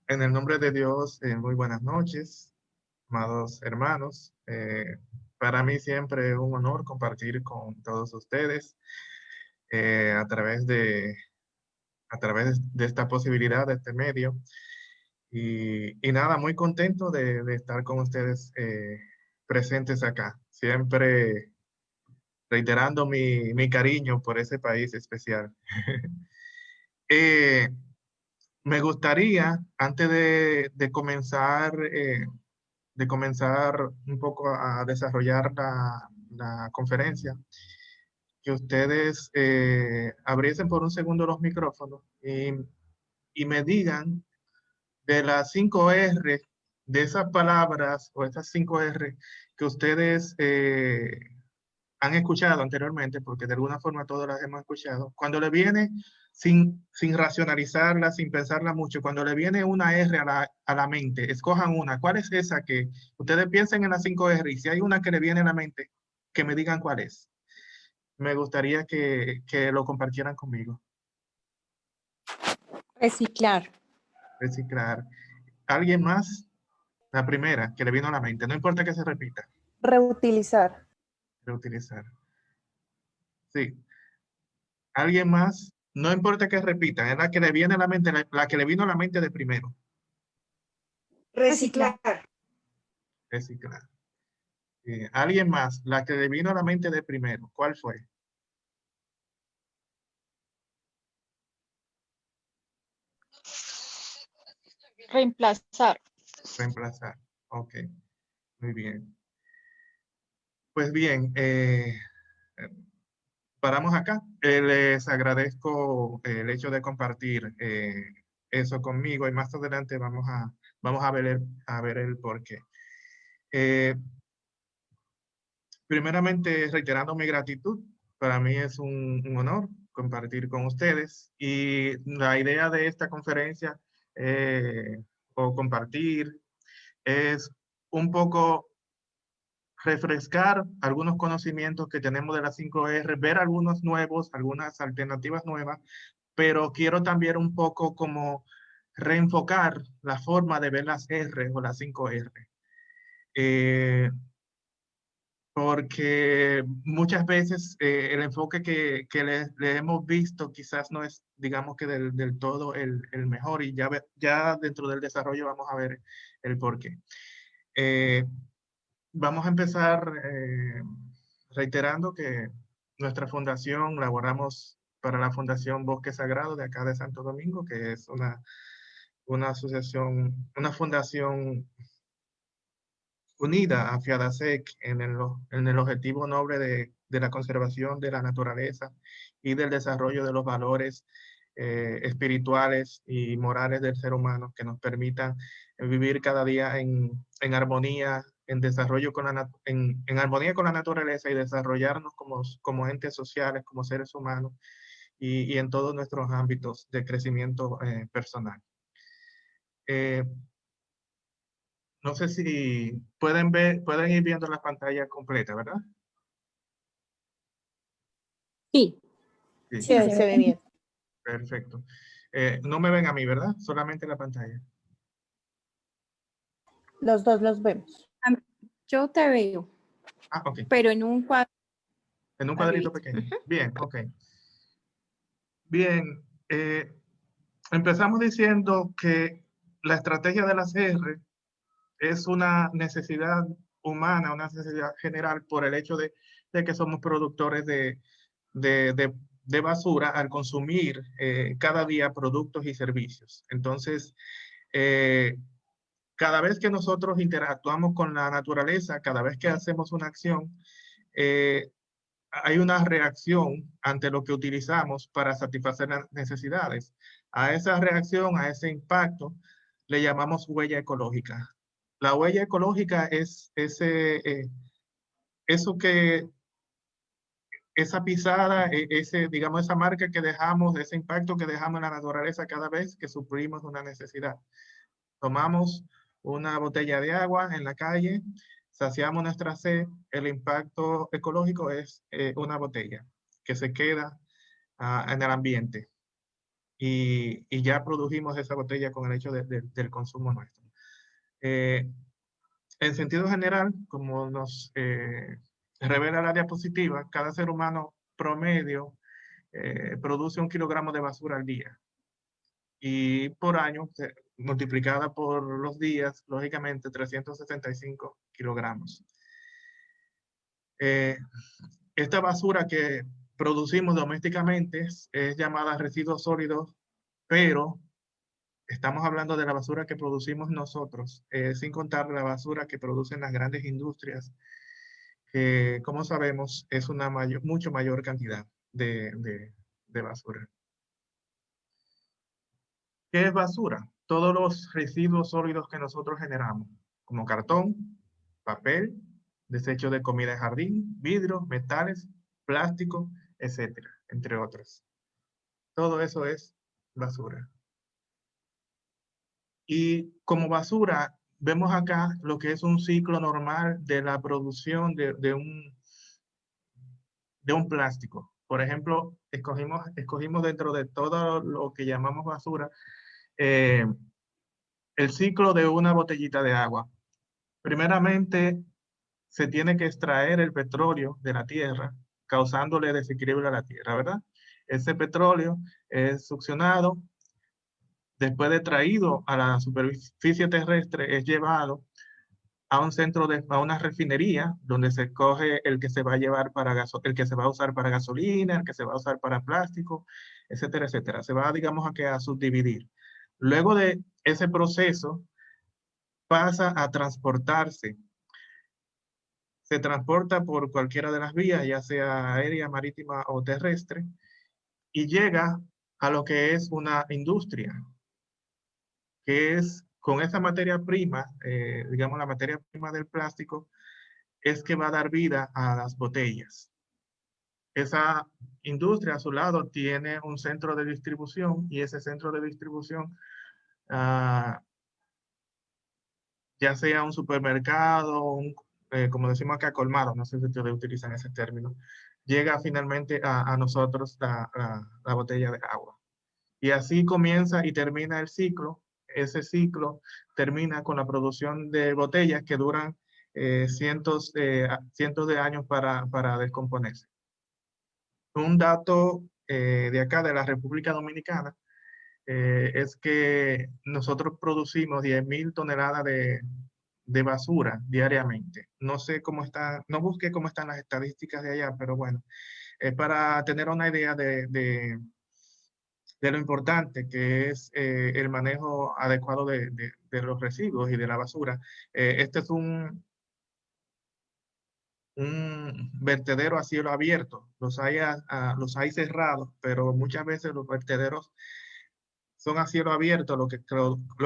En el nombre de Dios, muy buenas noches, amados hermanos. Para mí siempre es un honor compartir con todos ustedes a través de esta posibilidad, de este medio. Y nada, muy contento de estar con ustedes presentes acá. Siempre reiterando mi cariño por ese país especial. Eh, Me gustaría, antes de comenzar un poco a desarrollar la conferencia, que ustedes abriesen por un segundo los micrófonos y me digan de las 5 R, de esas palabras o esas 5 R que ustedes han escuchado anteriormente, porque de alguna forma todas las hemos escuchado, cuando le viene, sin racionalizarla, sin pensarla mucho, cuando le viene una R a la mente, escojan una. ¿Cuál es esa que ustedes piensen en las 5 R? Y si hay una que le viene a la mente, que me digan cuál es. Me gustaría que lo compartieran conmigo. Reciclar. Reciclar. ¿Alguien más? La primera que le vino a la mente, no importa que se repita. Reutilizar. Reutilizar. Sí. ¿Alguien más? No importa que repita, es la que le viene a la mente, la que le vino a la mente de primero. Reciclar. Reciclar. ¿Alguien más? La que le vino a la mente de primero. ¿Cuál fue? Reemplazar. Reemplazar. Ok, muy bien. Pues bien, paramos acá. Les agradezco el hecho de compartir eso conmigo y más adelante vamos a ver el porqué. Primeramente, reiterando mi gratitud, para mí es un honor compartir con ustedes y la idea de esta conferencia o compartir es un poco refrescar algunos conocimientos que tenemos de las 5R, ver algunos nuevos, algunas alternativas nuevas, pero quiero también un poco como reenfocar la forma de ver las R o las 5R. Porque muchas veces el enfoque que le hemos visto quizás no es, digamos que del todo el mejor y ya dentro del desarrollo vamos a ver el porqué. Vamos a empezar reiterando que nuestra fundación laboramos para la Fundación Bosque Sagrado de acá de Santo Domingo, que es una asociación, una fundación unida a FIADASEC en el objetivo noble de la conservación de la naturaleza y del desarrollo de los valores espirituales y morales del ser humano que nos permitan vivir cada día en armonía, en desarrollo en armonía con la naturaleza y desarrollarnos como entes sociales, como seres humanos y en todos nuestros ámbitos de crecimiento personal. No sé si pueden ir viendo la pantalla completa, ¿verdad? Sí. Sí, Sí, ahí se ve bien. perfecto. No me ven a mí, ¿verdad? Solamente la pantalla. Los dos los vemos. Yo te veo, Ah, ok. pero en un cuadro. En un cuadrito pequeño. Bien, ok. Bien, empezamos diciendo que la estrategia de las R es una necesidad humana, una necesidad general por el hecho de que somos productores de basura al consumir cada día productos y servicios. Entonces, cada vez que nosotros interactuamos con la naturaleza, cada vez que hacemos una acción, hay una reacción ante lo que utilizamos para satisfacer las necesidades. A esa reacción, a ese impacto, le llamamos huella ecológica. La huella ecológica es eso que esa pisada, digamos, esa marca que dejamos, ese impacto que dejamos en la naturaleza cada vez que suplimos una necesidad. Tomamos una botella de agua en la calle, saciamos nuestra sed, el impacto ecológico es una botella que se queda en el ambiente. y ya produjimos esa botella con el hecho del consumo nuestro. En sentido general, como nos revela la diapositiva, cada ser humano promedio produce 1 kilogramo de basura al día. Y por año, multiplicada por los días, lógicamente 365 kilogramos. Esta basura que producimos domésticamente es llamada residuos sólidos, pero estamos hablando de la basura que producimos nosotros, sin contar la basura que producen las grandes industrias, que como sabemos es una mucho mayor cantidad de basura. ¿Qué es basura? Todos los residuos sólidos que nosotros generamos, como cartón, papel, desecho de comida de jardín, vidrio, metales, plástico, etcétera, entre otros. Todo eso es basura. Y como basura, vemos acá lo que es un ciclo normal de la producción de un plástico. Por ejemplo, escogimos dentro de todo lo que llamamos basura, el ciclo de una botellita de agua. Primeramente, se tiene que extraer el petróleo de la tierra, causándole desequilibrio a la tierra, ¿verdad? Ese petróleo es succionado, después de traído a la superficie terrestre, es llevado a un a una refinería, donde se coge el que se va a llevar el que se va a usar para gasolina, el que se va a usar para plástico, etcétera, etcétera. Se va, digamos, a subdividir. Luego de ese proceso, pasa a transportarse. Se transporta por cualquiera de las vías, ya sea aérea, marítima o terrestre, y llega a lo que es una industria, que es con esa materia prima, digamos la materia prima del plástico, es que va a dar vida a las botellas. Esa industria a su lado tiene un centro de distribución, y ese centro de distribución, ya sea un supermercado, como decimos acá, colmado, no sé si ustedes utilizan ese término, llega finalmente a nosotros la botella de agua. Y así comienza y termina el ciclo. Ese ciclo termina con la producción de botellas que duran cientos de años para descomponerse. Un dato de acá, de la República Dominicana, es que nosotros producimos 10.000 toneladas de basura diariamente. No sé cómo está, no busqué cómo están las estadísticas de allá, pero bueno, es para tener una idea de lo importante que es el manejo adecuado de los residuos y de la basura. Este es un vertedero a cielo abierto. Los hay cerrados, pero muchas veces los vertederos son a cielo abierto, lo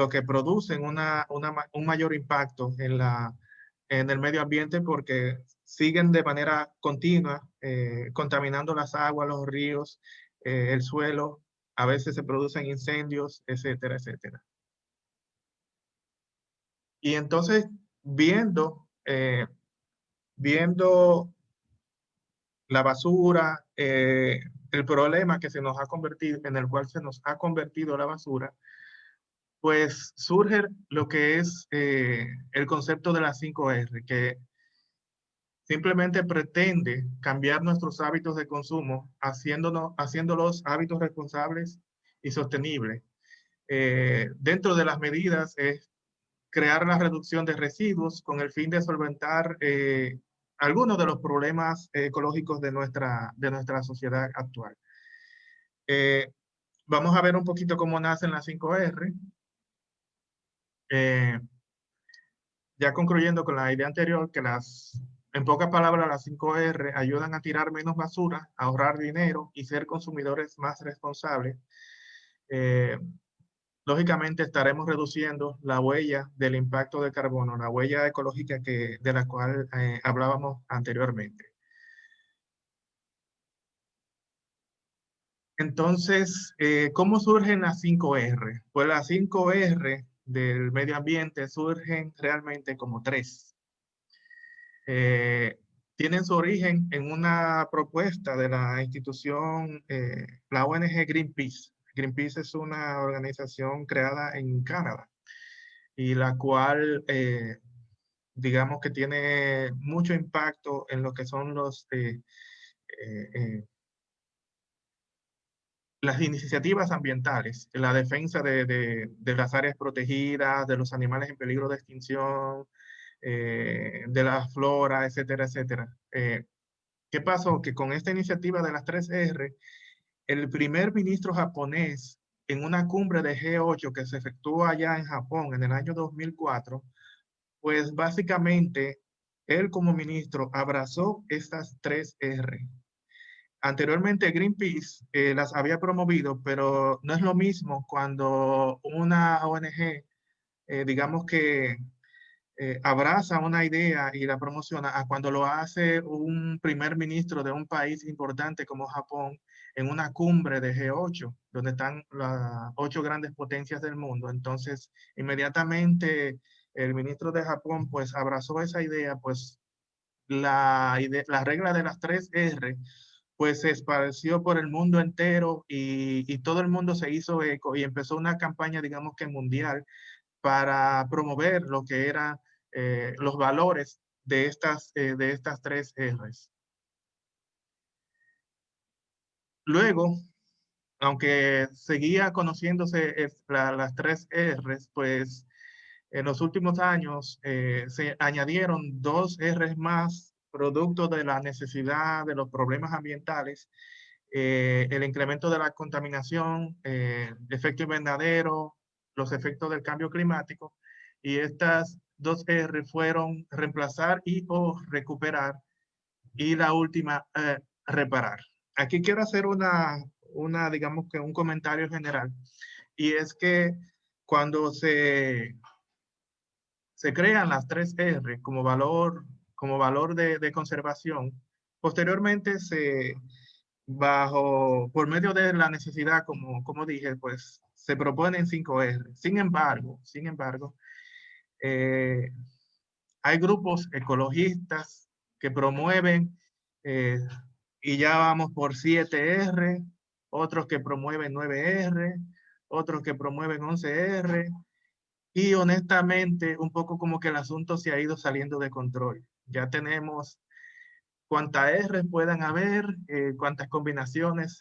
que producen un mayor impacto en el medio ambiente, porque siguen de manera continua contaminando las aguas, los ríos, el suelo. A veces se producen incendios, etcétera, etcétera. Y entonces, viendo la basura, el problema que se nos ha convertido, en el cual se nos ha convertido la basura, pues surge lo que es el concepto de las 5R, que simplemente pretende cambiar nuestros hábitos de consumo, haciéndolos hábitos responsables y sostenibles. Dentro de las medidas es crear la reducción de residuos con el fin de solventar algunos de los problemas ecológicos de nuestra sociedad actual. Vamos a ver un poquito cómo nacen las 5R. Ya concluyendo con la idea anterior, que en pocas palabras, las 5R ayudan a tirar menos basura, a ahorrar dinero y ser consumidores más responsables. Lógicamente estaremos reduciendo la huella del impacto de carbono, la huella ecológica de la cual hablábamos anteriormente. Entonces, ¿cómo surgen las 5R? Pues las 5R del medio ambiente surgen realmente como 3. Tienen su origen en una propuesta de la institución, la ONG Greenpeace, Greenpeace es una organización creada en Canadá y la cual, digamos que tiene mucho impacto en lo que son eh, eh, las iniciativas ambientales, la defensa de las áreas protegidas, de los animales en peligro de extinción, de la flora, etcétera, etcétera. ¿Qué pasó? Que con esta iniciativa de las 3R, el primer ministro japonés en una cumbre de G8 que se efectuó allá en Japón en el año 2004, pues básicamente él como ministro abrazó estas 3R. Anteriormente Greenpeace las había promovido, pero no es lo mismo cuando una ONG, digamos que abraza una idea y la promociona a cuando lo hace un primer ministro de un país importante como Japón en una cumbre de G8, donde están las 8 grandes potencias del mundo. Entonces, inmediatamente el ministro de Japón pues abrazó esa idea, pues la regla de las 3R pues se esparció por el mundo entero y todo el mundo se hizo eco y empezó una campaña, digamos que mundial, para promover lo que eran los valores de estas 3 Rs. Luego, aunque seguía conociéndose las 3 Rs, pues en los últimos años se añadieron 2 Rs más, producto de la necesidad de los problemas ambientales, el incremento de la contaminación, efecto invernadero, los efectos del cambio climático, y estas 2 R fueron reemplazar y o recuperar, y la última, reparar. Aquí quiero hacer digamos que un comentario general, y es que cuando se crean las 3 R como valor de conservación, posteriormente por medio de la necesidad, como dije, pues se proponen 5 R. Sin embargo, eh, hay grupos ecologistas que promueven, eh, y ya vamos por 7 R, otros que promueven 9 R, otros que promueven 11 R, y honestamente un poco como que el asunto se ha ido saliendo de control. Ya tenemos cuántas R puedan haber, cuántas combinaciones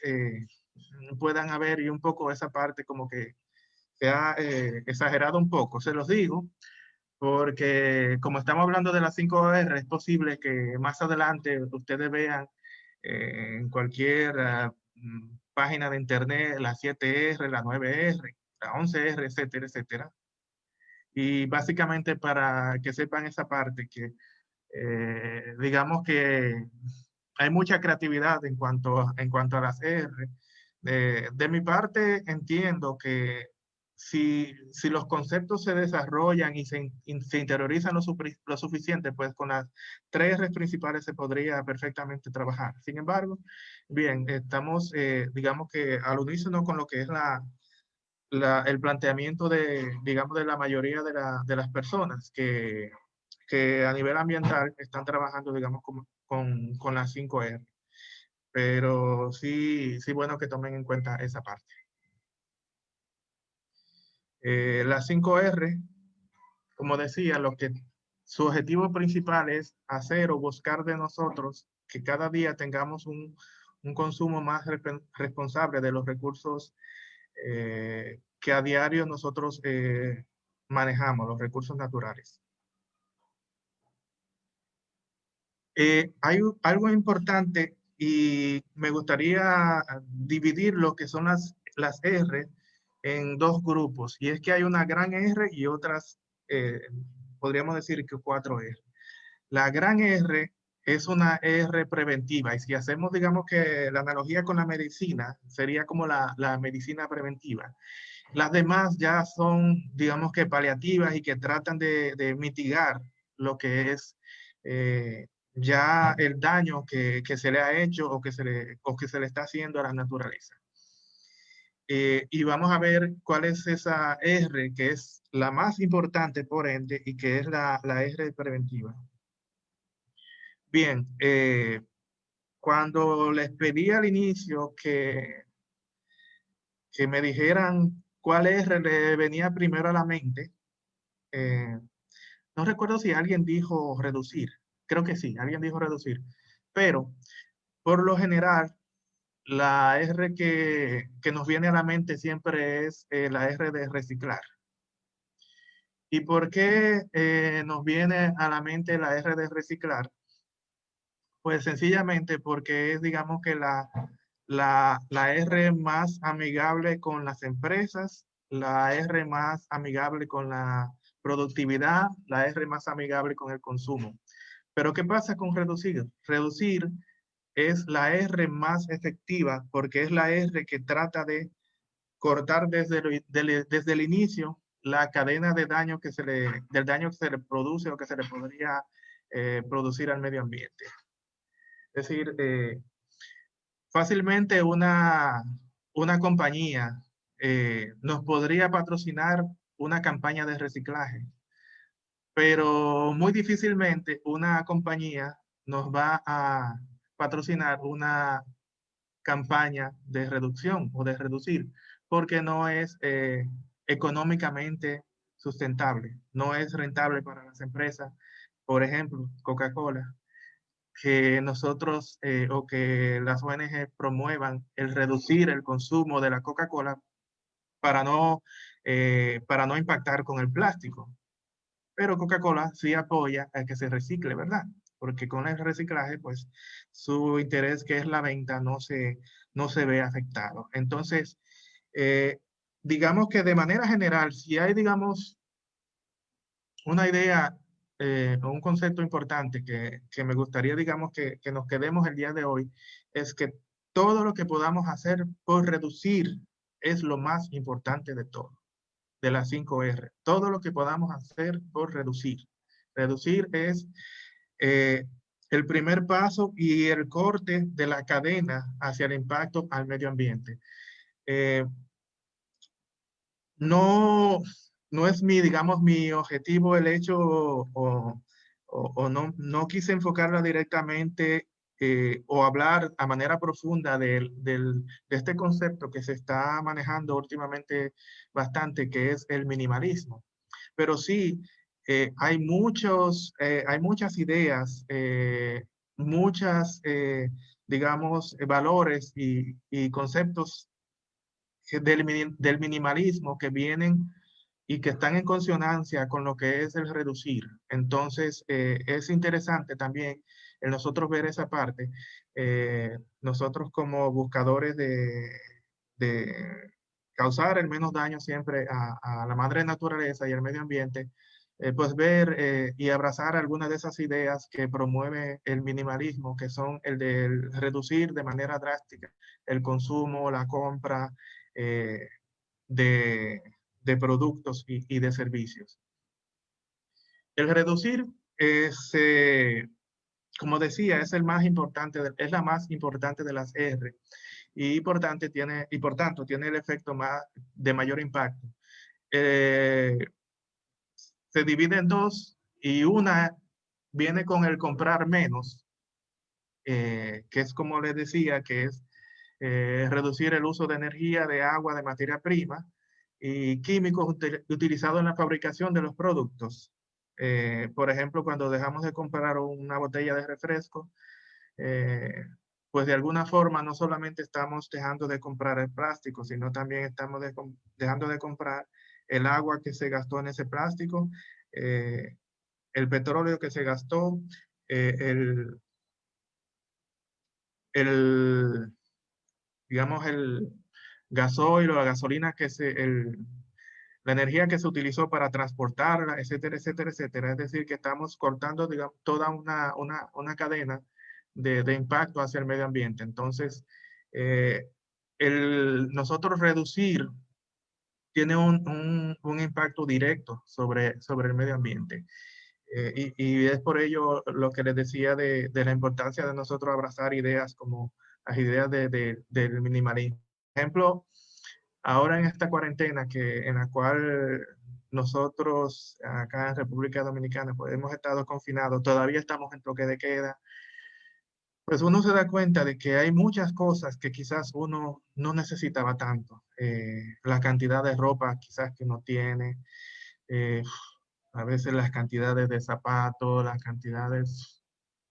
puedan haber, y un poco esa parte como que se ha exagerado un poco. Se los digo porque como estamos hablando de las 5 R, es posible que más adelante ustedes vean en cualquier página de internet las 7 R, la 9 R, la 11 R, etcétera, etcétera. Y básicamente para que sepan esa parte, que digamos que hay mucha creatividad en cuanto a las R. De mi parte, entiendo que si los conceptos se desarrollan y se interiorizan lo suficiente, pues con las 3 R principales se podría perfectamente trabajar. Sin embargo, bien, estamos, digamos que al unísono con lo que es el planteamiento digamos, de la mayoría de las personas que a nivel ambiental están trabajando, digamos, con las 5 R. Pero sí, sí, bueno que tomen en cuenta esa parte. Las 5 R, como decía, su objetivo principal es hacer o buscar de nosotros que cada día tengamos un consumo más responsable de los recursos que a diario nosotros manejamos, los recursos naturales. Hay algo importante y me gustaría dividir lo que son las R en 2 grupos, y es que hay una gran R y otras, podríamos decir que 4 R. La gran R es una R preventiva, y si hacemos, digamos que la analogía con la medicina, sería como la medicina preventiva. Las demás ya son, digamos que paliativas y que tratan de mitigar lo que es ya el daño que se le ha hecho o que se le está haciendo a la naturaleza. Y vamos a ver cuál es esa R que es la más importante por ende y que es la R preventiva. Bien, cuando les pedí al inicio que que me dijeran cuál R le venía primero a la mente. Eh, no recuerdo si alguien dijo reducir. Creo que sí, alguien dijo reducir. Pero por lo general, la R que nos viene a la mente siempre es la R de reciclar. ¿Y por qué nos viene a la mente la R de reciclar? Pues sencillamente porque es, digamos que la R más amigable con las empresas, la R más amigable con la productividad, la R más amigable con el consumo. Pero ¿qué pasa con reducir? Reducir es la R más efectiva porque es la R que trata de cortar desde el inicio la cadena de daño del daño que se le produce o que se le podría producir al medio ambiente. Es decir, fácilmente una compañía nos podría patrocinar una campaña de reciclaje, pero muy difícilmente una compañía nos va a patrocinar una campaña de reducción o de reducir, porque no es económicamente sustentable, no es rentable para las empresas. Por ejemplo, Coca-Cola, que nosotros o que las ONG promuevan el reducir el consumo de la Coca-Cola para no impactar con el plástico. Pero Coca-Cola sí apoya a que se recicle, ¿verdad? Porque con el reciclaje, pues su interés, que es la venta, no se ve afectado. Entonces, eh, digamos que de manera general, si hay, digamos, una idea o un concepto importante que me gustaría, digamos, que nos quedemos el día de hoy, es que todo lo que podamos hacer por reducir es lo más importante de todo, de las 5R. Todo lo que podamos hacer por reducir. Reducir es eh, el primer paso y el corte de la cadena hacia el impacto al medio ambiente. Eh, no, no es mi, digamos, mi objetivo el hecho o no quise enfocarla directamente o hablar a manera profunda de este concepto que se está manejando últimamente bastante, que es el minimalismo. Pero sí, hay muchas ideas, digamos, valores y conceptos del minimalismo que vienen y que están en consonancia con lo que es el reducir. Entonces, es interesante también en nosotros ver esa parte, nosotros como buscadores de causar el menos daño siempre a la madre naturaleza y al medio ambiente, pues ver y abrazar algunas de esas ideas que promueve el minimalismo, que son el de reducir de manera drástica el consumo, la compra, eh, de, de productos y de servicios. El reducir es, como decía, es el más importante, es la más importante de las R y por tanto tiene el efecto de mayor impacto. Eh, Se divide en dos y una viene con el comprar menos, que es como les decía, que es reducir el uso de energía, de agua, de materia prima y químicos utilizados en la fabricación de los productos. Por ejemplo, cuando dejamos de comprar una botella de refresco, eh, pues de alguna forma no solamente estamos dejando de comprar el plástico, sino también estamos dejando de comprar el agua que se gastó en ese plástico, eh, el petróleo que se gastó, eh, el, el, digamos, el gasoil o la gasolina la energía que se utilizó para transportarla, etcétera, etcétera, etcétera. Es decir, que estamos cortando, digamos, toda una cadena de impacto hacia el medio ambiente. Entonces, eh, nosotros reducir tiene un impacto directo sobre el medio ambiente. Y es por ello lo que les decía de la importancia de nosotros abrazar ideas como las ideas del minimalismo. Por ejemplo, ahora en esta cuarentena en la cual nosotros acá en República Dominicana pues hemos estado confinados, todavía estamos en toque de queda. pues uno se da cuenta de que hay muchas cosas que quizás uno no necesitaba tanto. La cantidad de ropa quizás que uno tiene, eh, a veces las cantidades de zapatos, las cantidades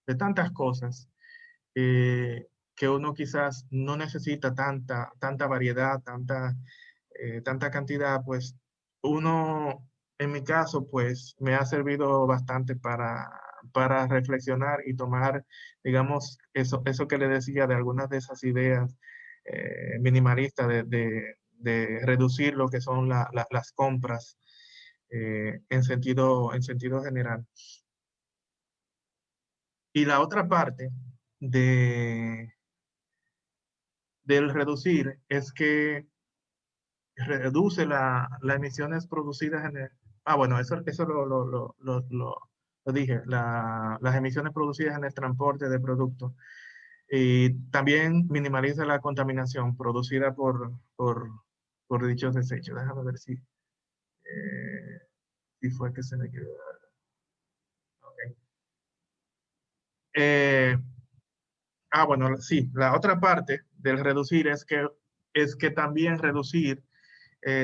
de tantas cosas que uno quizás no necesita tanta variedad, tanta cantidad, pues uno, en mi caso, pues me ha servido bastante para reflexionar y tomar, digamos, eso que le decía de algunas de esas ideas minimalistas de reducir lo que son las compras en sentido general. Y la otra parte de, del reducir es que reduce las emisiones producidas en el... Ah, bueno, eso lo dije, las emisiones producidas en el transporte de productos. Y también minimaliza la contaminación producida por dichos desechos. Déjame ver si fue que se me quedó. Ok. Eh, bueno, sí, la otra parte del reducir es que también reducir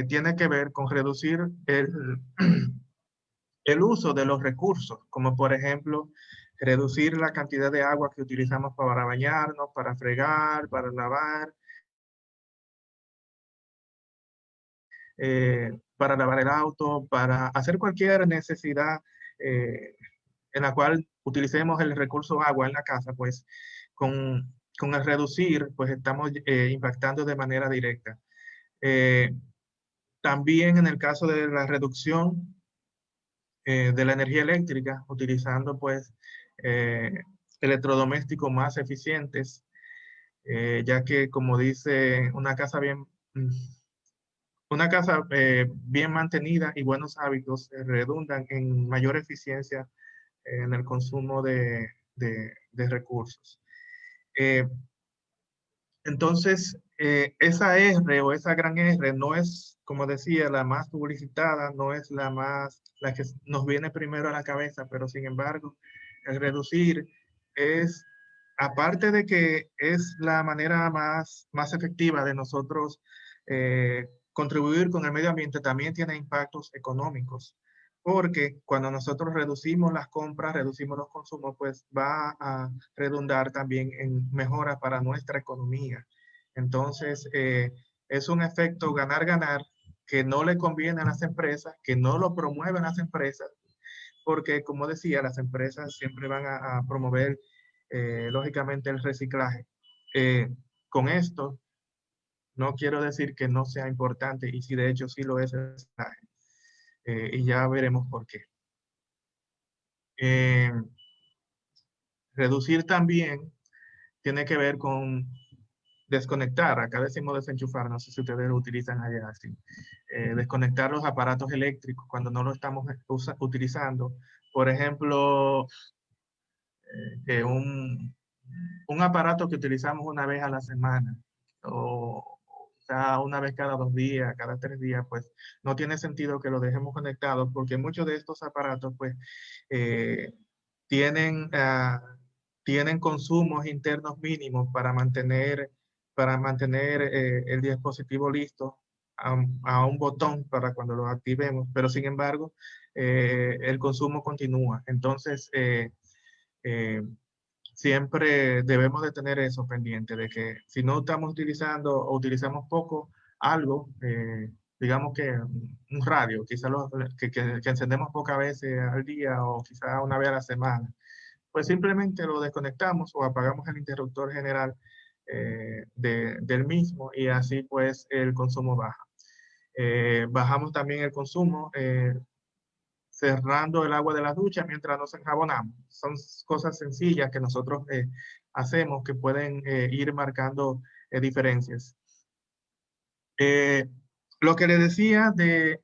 tiene que ver con reducir el uso de los recursos, como por ejemplo reducir la cantidad de agua que utilizamos para bañarnos, para fregar, para para lavar el auto, para hacer cualquier necesidad eh, en la cual utilicemos el recurso agua en la casa, pues con el reducir, pues estamos impactando de manera directa. Eh, También en el caso de la reducción de la energía eléctrica, utilizando pues eh, electrodomésticos más eficientes, ya que como dice, una casa bien mantenida y buenos hábitos redundan en mayor eficiencia en el consumo de recursos. Eh, entonces, esa R o esa gran R no es, como decía, la más publicitada, no es la que nos viene primero a la cabeza, pero sin embargo, el reducir es, aparte de que es la manera más efectiva de nosotros contribuir con el medio ambiente, también tiene impactos económicos. Porque cuando nosotros reducimos las compras, reducimos los consumos, pues va a redundar también en mejoras para nuestra economía. Entonces, es un efecto ganar-ganar que no le conviene a las empresas, que no lo promueven las empresas, porque como decía, las empresas siempre van a promover, lógicamente, el reciclaje. Con esto, no quiero decir que no sea importante, y si de hecho sí lo es el reciclaje, y ya veremos por qué. Eh, Reducir también tiene que ver con desconectar. Acá decimos desenchufar, no sé si ustedes lo utilizan allá así. Desconectar los aparatos eléctricos cuando no lo estamos utilizando. Por ejemplo, un aparato que utilizamos una vez a la semana o sea, una vez cada 2 días, cada 3 días, pues no tiene sentido que lo dejemos conectado porque muchos de estos aparatos pues eh, tienen, tienen consumos internos mínimos para mantener el dispositivo listo a un botón para cuando lo activemos, pero sin embargo el consumo continúa. Entonces, eh, siempre debemos de tener eso pendiente, de que si no estamos utilizando o utilizamos poco algo, digamos que un radio, quizá que encendemos pocas veces al día o quizá una vez a la semana, pues simplemente lo desconectamos o apagamos el interruptor general del mismo y así pues el consumo baja. Bajamos también el consumo cerrando el agua de la ducha mientras nos enjabonamos. Son cosas sencillas que nosotros hacemos que pueden ir marcando diferencias. Lo que le decía del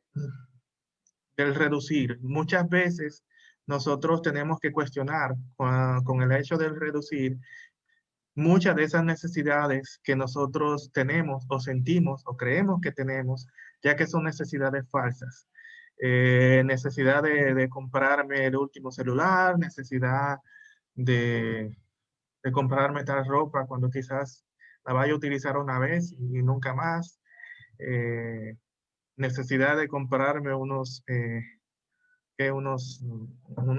reducir, muchas veces nosotros tenemos que cuestionar con el hecho del reducir muchas de esas necesidades que nosotros tenemos o sentimos o creemos que tenemos, ya que son necesidades falsas. Necesidad de comprarme el último celular, necesidad de, de comprarme tal ropa cuando quizás la vaya a utilizar una vez y nunca más. Necesidad de comprarme unos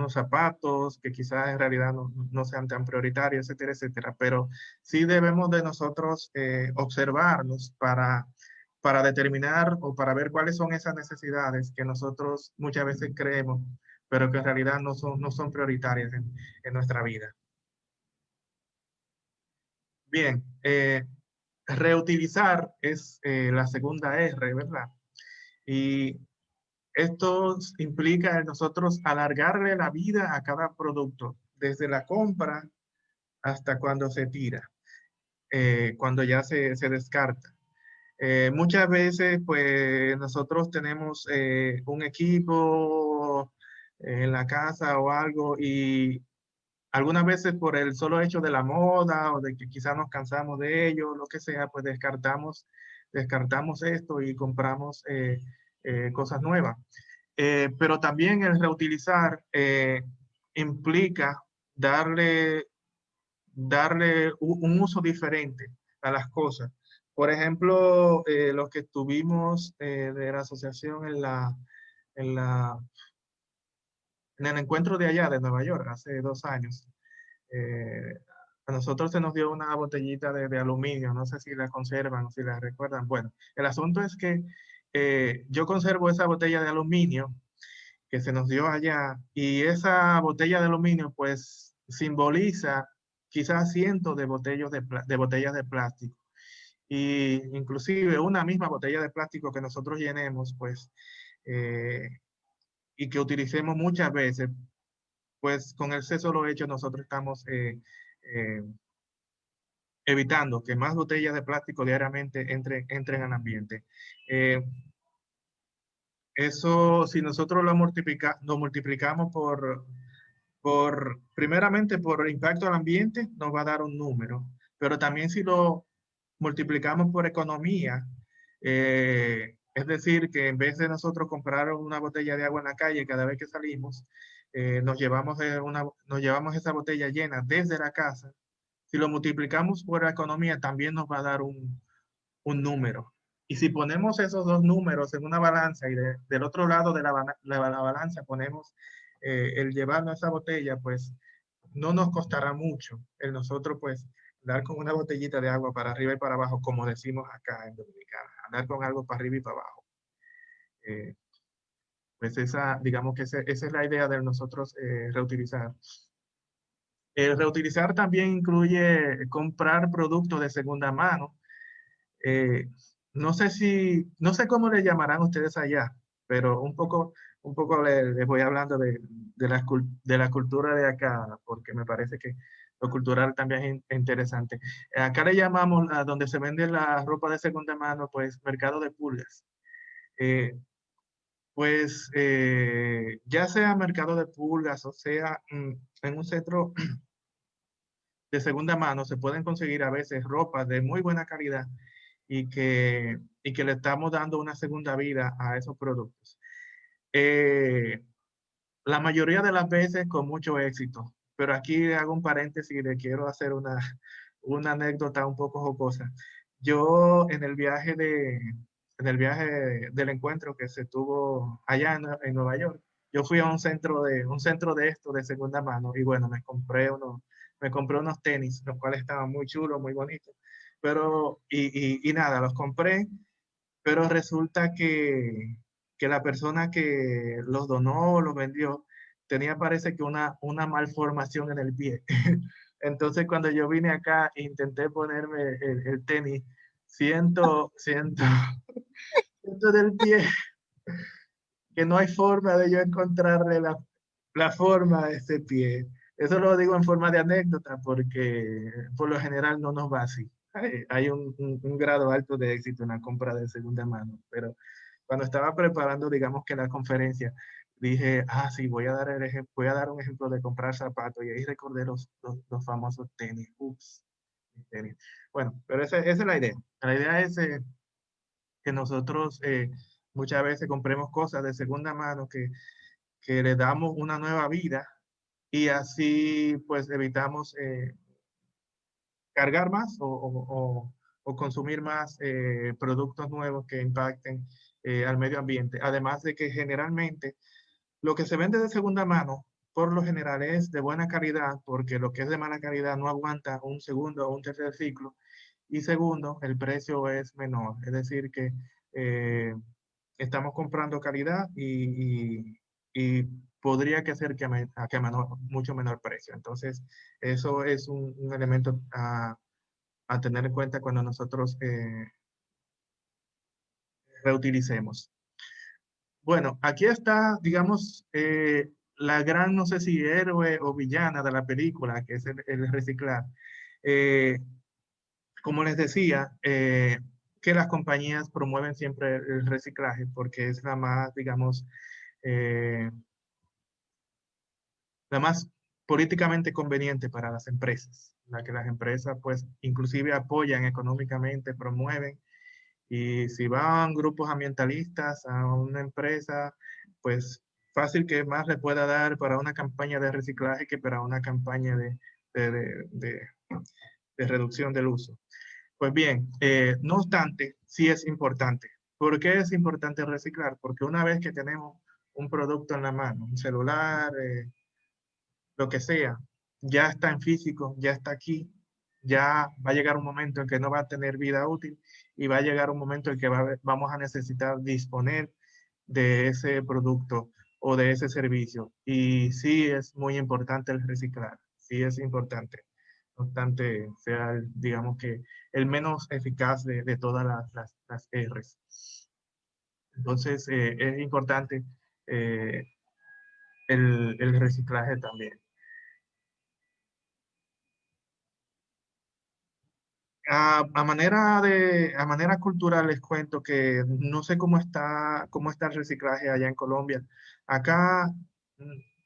zapatos que quizás en realidad no sean tan prioritarios, etcétera, etcétera. Pero sí debemos de nosotros observarnos para determinar o para ver cuáles son esas necesidades que nosotros muchas veces creemos, pero que en realidad no son prioritarias en nuestra vida. Bien, reutilizar es la segunda R, ¿verdad? Y esto implica en nosotros alargarle la vida a cada producto, desde la compra hasta cuando se tira, cuando ya se descarta. Muchas veces, pues, nosotros tenemos un equipo en la casa o algo y algunas veces por el solo hecho de la moda o de que quizás nos cansamos de ello, lo que sea, pues descartamos esto y compramos cosas nuevas. Pero también el reutilizar implica darle un uso diferente a las cosas. Por ejemplo, los que estuvimos de la asociación en, la, en el encuentro de allá de Nueva York hace 2 años, eh, a nosotros se nos dio una botellita de aluminio, no sé si la conservan o si la recuerdan. Bueno, el asunto es que yo conservo esa botella de aluminio que se nos dio allá y esa botella de aluminio pues simboliza quizás cientos de botellas de plástico. Y inclusive una misma botella de plástico que nosotros llenemos pues eh, y que utilicemos muchas veces, pues con ese solo hecho nosotros estamos eh, evitando que más botellas de plástico diariamente entren al ambiente. Eh, Eso, si nosotros lo multiplicamos primeramente por impacto al ambiente, nos va a dar un número, pero también si lo multiplicamos por economía, es decir, que en vez de nosotros comprar una botella de agua en la calle cada vez que salimos, nos llevamos esa botella llena desde la casa. Si lo multiplicamos por economía, también nos va a dar un número. Y si ponemos esos dos números en una balanza y del otro lado de la balanza ponemos el llevarnos esa botella, pues no nos costará mucho el nosotros pues dar con una botellita de agua para arriba y para abajo, como decimos acá en Dominicana, andar con algo para arriba y para abajo. Eh, pues digamos que esa es la idea de nosotros reutilizar. El reutilizar también incluye comprar productos de segunda mano. Eh, no sé cómo le llamarán ustedes allá, pero un poco les voy hablando de la cultura de acá, porque me parece que lo cultural también es interesante. Acá le llamamos a donde se vende la ropa de segunda mano, pues mercado de pulgas. Eh, pues ya sea mercado de pulgas o sea en un centro de segunda mano, se pueden conseguir a veces ropas de muy buena calidad y que le estamos dando una segunda vida a esos productos. Eh, la mayoría de las veces con mucho éxito, pero aquí hago un paréntesis y le quiero hacer una anécdota un poco jocosa. Yo en el viaje del encuentro que se tuvo allá en Nueva York, yo fui a un centro de esto de segunda mano y bueno, me compré unos tenis, los cuales estaban muy chulos, muy bonitos, pero y nada, los compré, pero resulta que la persona que los donó o los vendió tenía parece que una malformación en el pie. Entonces cuando yo vine acá e intenté ponerme el tenis, siento del pie que no hay forma de yo encontrarle la forma de ese pie. Eso lo digo en forma de anécdota porque por lo general no nos va así. Hay un grado alto de éxito en la compra de segunda mano, pero cuando estaba preparando, digamos que la conferencia, dije, sí, voy a dar un ejemplo de comprar zapatos y ahí recordé los famosos tenis. Ups, tenis. Bueno, pero esa es la idea. La idea es que nosotros muchas veces compremos cosas de segunda mano que le damos una nueva vida y así pues evitamos cargar más o consumir más productos nuevos que impacten al medio ambiente. Además de que generalmente lo que se vende de segunda mano, por lo general es de buena calidad, porque lo que es de mala calidad no aguanta un segundo o un tercer ciclo. Y segundo, el precio es menor. Es decir, que eh, estamos comprando calidad y podría que ser que a mucho menor precio. Entonces, eso es un elemento a tener en cuenta cuando nosotros reutilicemos. Bueno, aquí está, digamos, la gran, no sé si héroe o villana de la película, que es el reciclar. Eh, Como les decía, que las compañías promueven siempre el reciclaje porque es la más, digamos, eh, la más políticamente conveniente para las empresas, la que las empresas pues inclusive apoyan económicamente, promueven. Y si van grupos ambientalistas a una empresa, pues fácil que más le pueda dar para una campaña de reciclaje que para una campaña de, de- de- de reducción del uso. Pues bien, no obstante, sí es importante. ¿Por qué es importante reciclar? Porque una vez que tenemos un producto en la mano, un celular, lo que sea, ya está en físico, ya está aquí, ya va a llegar un momento en que no va a tener vida útil y va a llegar un momento en que vamos a necesitar disponer de ese producto o de ese servicio. Y sí es muy importante el reciclar, sí es importante. No obstante, sea, digamos que el menos eficaz de todas las R's. Entonces, es importante eh, el reciclaje también. A manera cultural les cuento que no sé cómo está el reciclaje allá en Colombia. Acá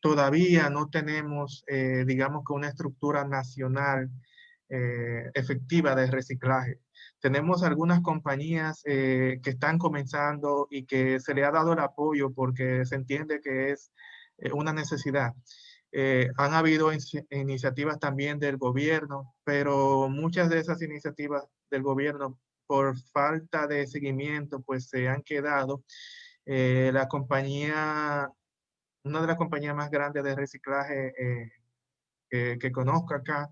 todavía no tenemos, digamos que una estructura nacional efectiva de reciclaje. Tenemos algunas compañías que están comenzando y que se le ha dado el apoyo porque se entiende que es una necesidad. Han habido iniciativas también del gobierno, pero muchas de esas iniciativas del gobierno, por falta de seguimiento, pues se han quedado. La compañía, una de las compañías más grandes de reciclaje que conozco acá,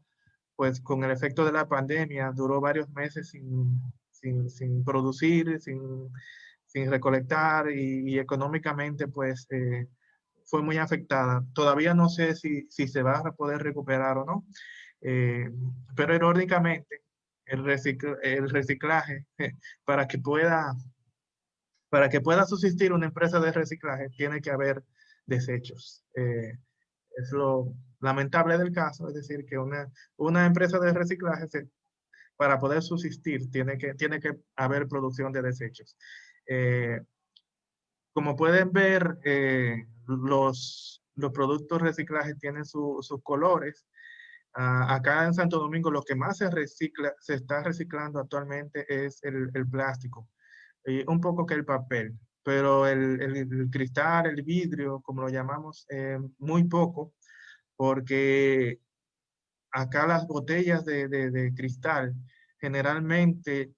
pues con el efecto de la pandemia duró varios meses sin producir, sin recolectar y económicamente pues fue muy afectada. Todavía no sé si se va a poder recuperar o no, eh, pero irónicamente el reciclaje para que pueda, para que pueda subsistir una empresa de reciclaje tiene que haber desechos. Es lo lamentable del caso, es decir, que una empresa de reciclaje para poder subsistir tiene que haber producción de desechos. Eh, Como pueden ver, los productos reciclajes tienen sus colores. Acá en Santo Domingo lo que más se está reciclando actualmente es el plástico, y un poco que el papel, pero el cristal, el vidrio, como lo llamamos, muy poco, porque acá las botellas de cristal generalmente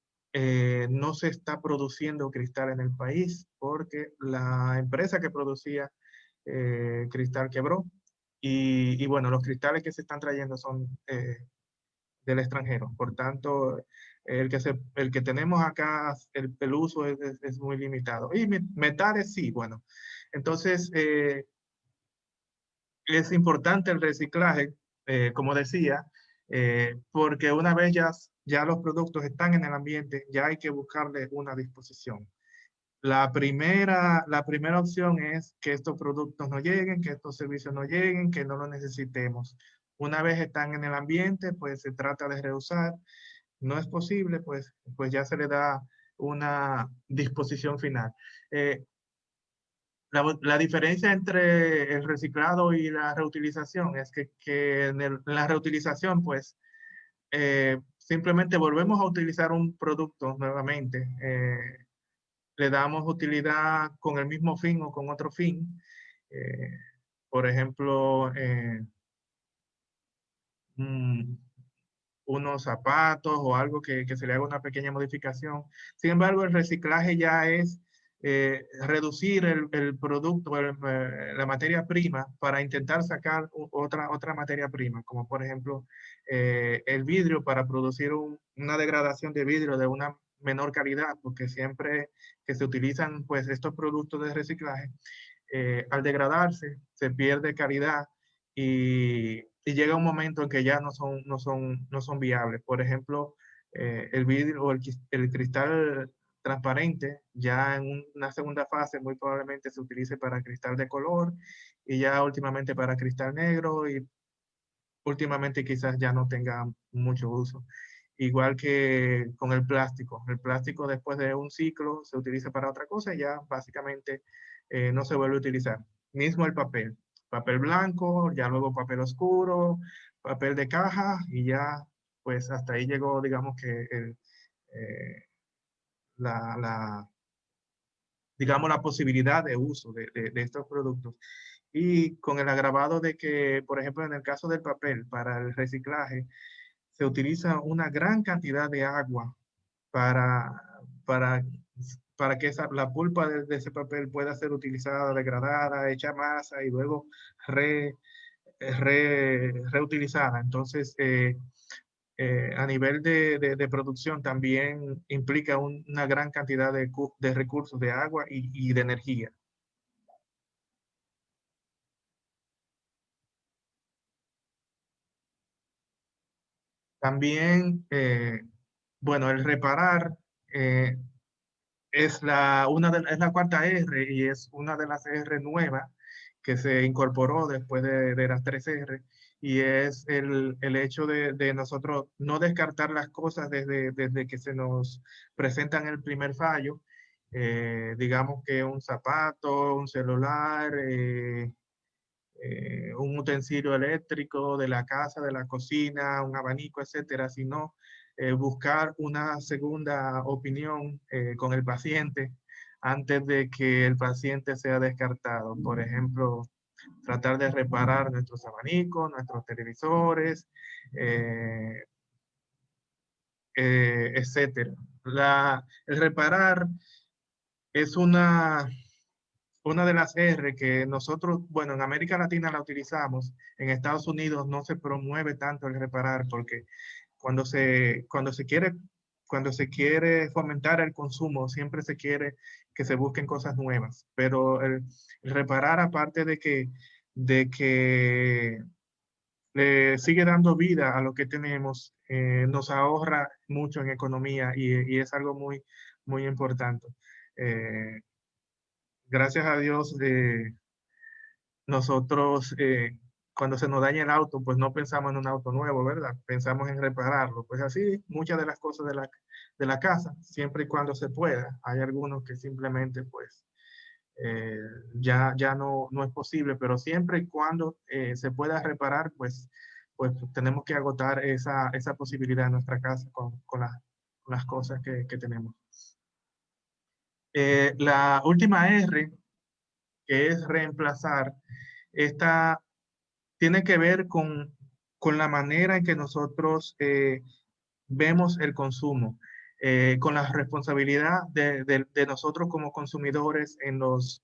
no se está produciendo cristal en el país porque la empresa que producía cristal quebró y bueno, los cristales que se están trayendo son del extranjero. Por tanto, el que tenemos acá, el uso es muy limitado. Y metales sí, bueno. Entonces, es importante el reciclaje, como decía, porque una vez ya los productos están en el ambiente, ya hay que buscarle una disposición. La primera opción es que estos productos no lleguen, que estos servicios no lleguen, que no los necesitemos. Una vez están en el ambiente, pues se trata de reusar. No es posible, pues ya se le da una disposición final. Eh, la diferencia entre el reciclado y la reutilización es que en la reutilización, pues, simplemente volvemos a utilizar un producto nuevamente, le damos utilidad con el mismo fin o con otro fin. Eh, por ejemplo, mm, unos zapatos o algo que se le haga una pequeña modificación. Sin embargo, el reciclaje ya es reducir el producto, la materia prima para intentar sacar otra materia prima, como por ejemplo el vidrio para producir una degradación de vidrio de una menor calidad, porque siempre que se utilizan pues estos productos de reciclaje, al degradarse se pierde calidad y llega un momento en que ya no son viables. Por ejemplo, el vidrio o el cristal transparente, ya en una segunda fase muy probablemente se utilice para cristal de color y ya últimamente para cristal negro y últimamente quizás ya no tenga mucho uso. Igual que con el plástico después de un ciclo se utiliza para otra cosa y ya básicamente no se vuelve a utilizar. Mismo el papel blanco, ya luego papel oscuro, papel de caja y ya pues hasta ahí llegó digamos que eh, la, digamos, la posibilidad de uso de estos productos. Y con el agravado de que, por ejemplo, en el caso del papel, para el reciclaje, se utiliza una gran cantidad de agua para, para, para que la pulpa de ese papel pueda ser utilizada, degradada, hecha masa y luego re, reutilizada. Entonces, a nivel de producción también implica una gran cantidad de recursos de agua y de energía. También, bueno, el reparar eh, es la cuarta R y es una de las R nuevas que se incorporó después de las tres R y es el hecho de nosotros no descartar las cosas desde que se nos presentan el primer fallo. Digamos que un zapato, un celular, un utensilio eléctrico de la casa, de la cocina, un abanico, etcétera, sino buscar una segunda opinión con el paciente antes de que el paciente sea descartado. Por ejemplo, tratar de reparar nuestros abanicos, nuestros televisores, eh, etcétera. El reparar es una de las R que nosotros, bueno, en América Latina la utilizamos, en Estados Unidos no se promueve tanto el reparar porque cuando se quiere fomentar el consumo, siempre se quiere que se busquen cosas nuevas. Pero el reparar, aparte de que le sigue dando vida a lo que tenemos, nos ahorra mucho en economía y es algo muy importante. Eh, Gracias a Dios, nosotros cuando se nos daña el auto, pues no pensamos en un auto nuevo, ¿verdad? Pensamos en repararlo. Pues así, muchas de las cosas de la casa, siempre y cuando se pueda. Hay algunos que simplemente, pues, eh, ya no es posible, pero siempre y cuando se pueda reparar, pues tenemos que agotar esa posibilidad en nuestra casa con las cosas que tenemos. La última R, que es reemplazar, esta tiene que ver con la manera en que nosotros vemos el consumo, con la responsabilidad de nosotros como consumidores en los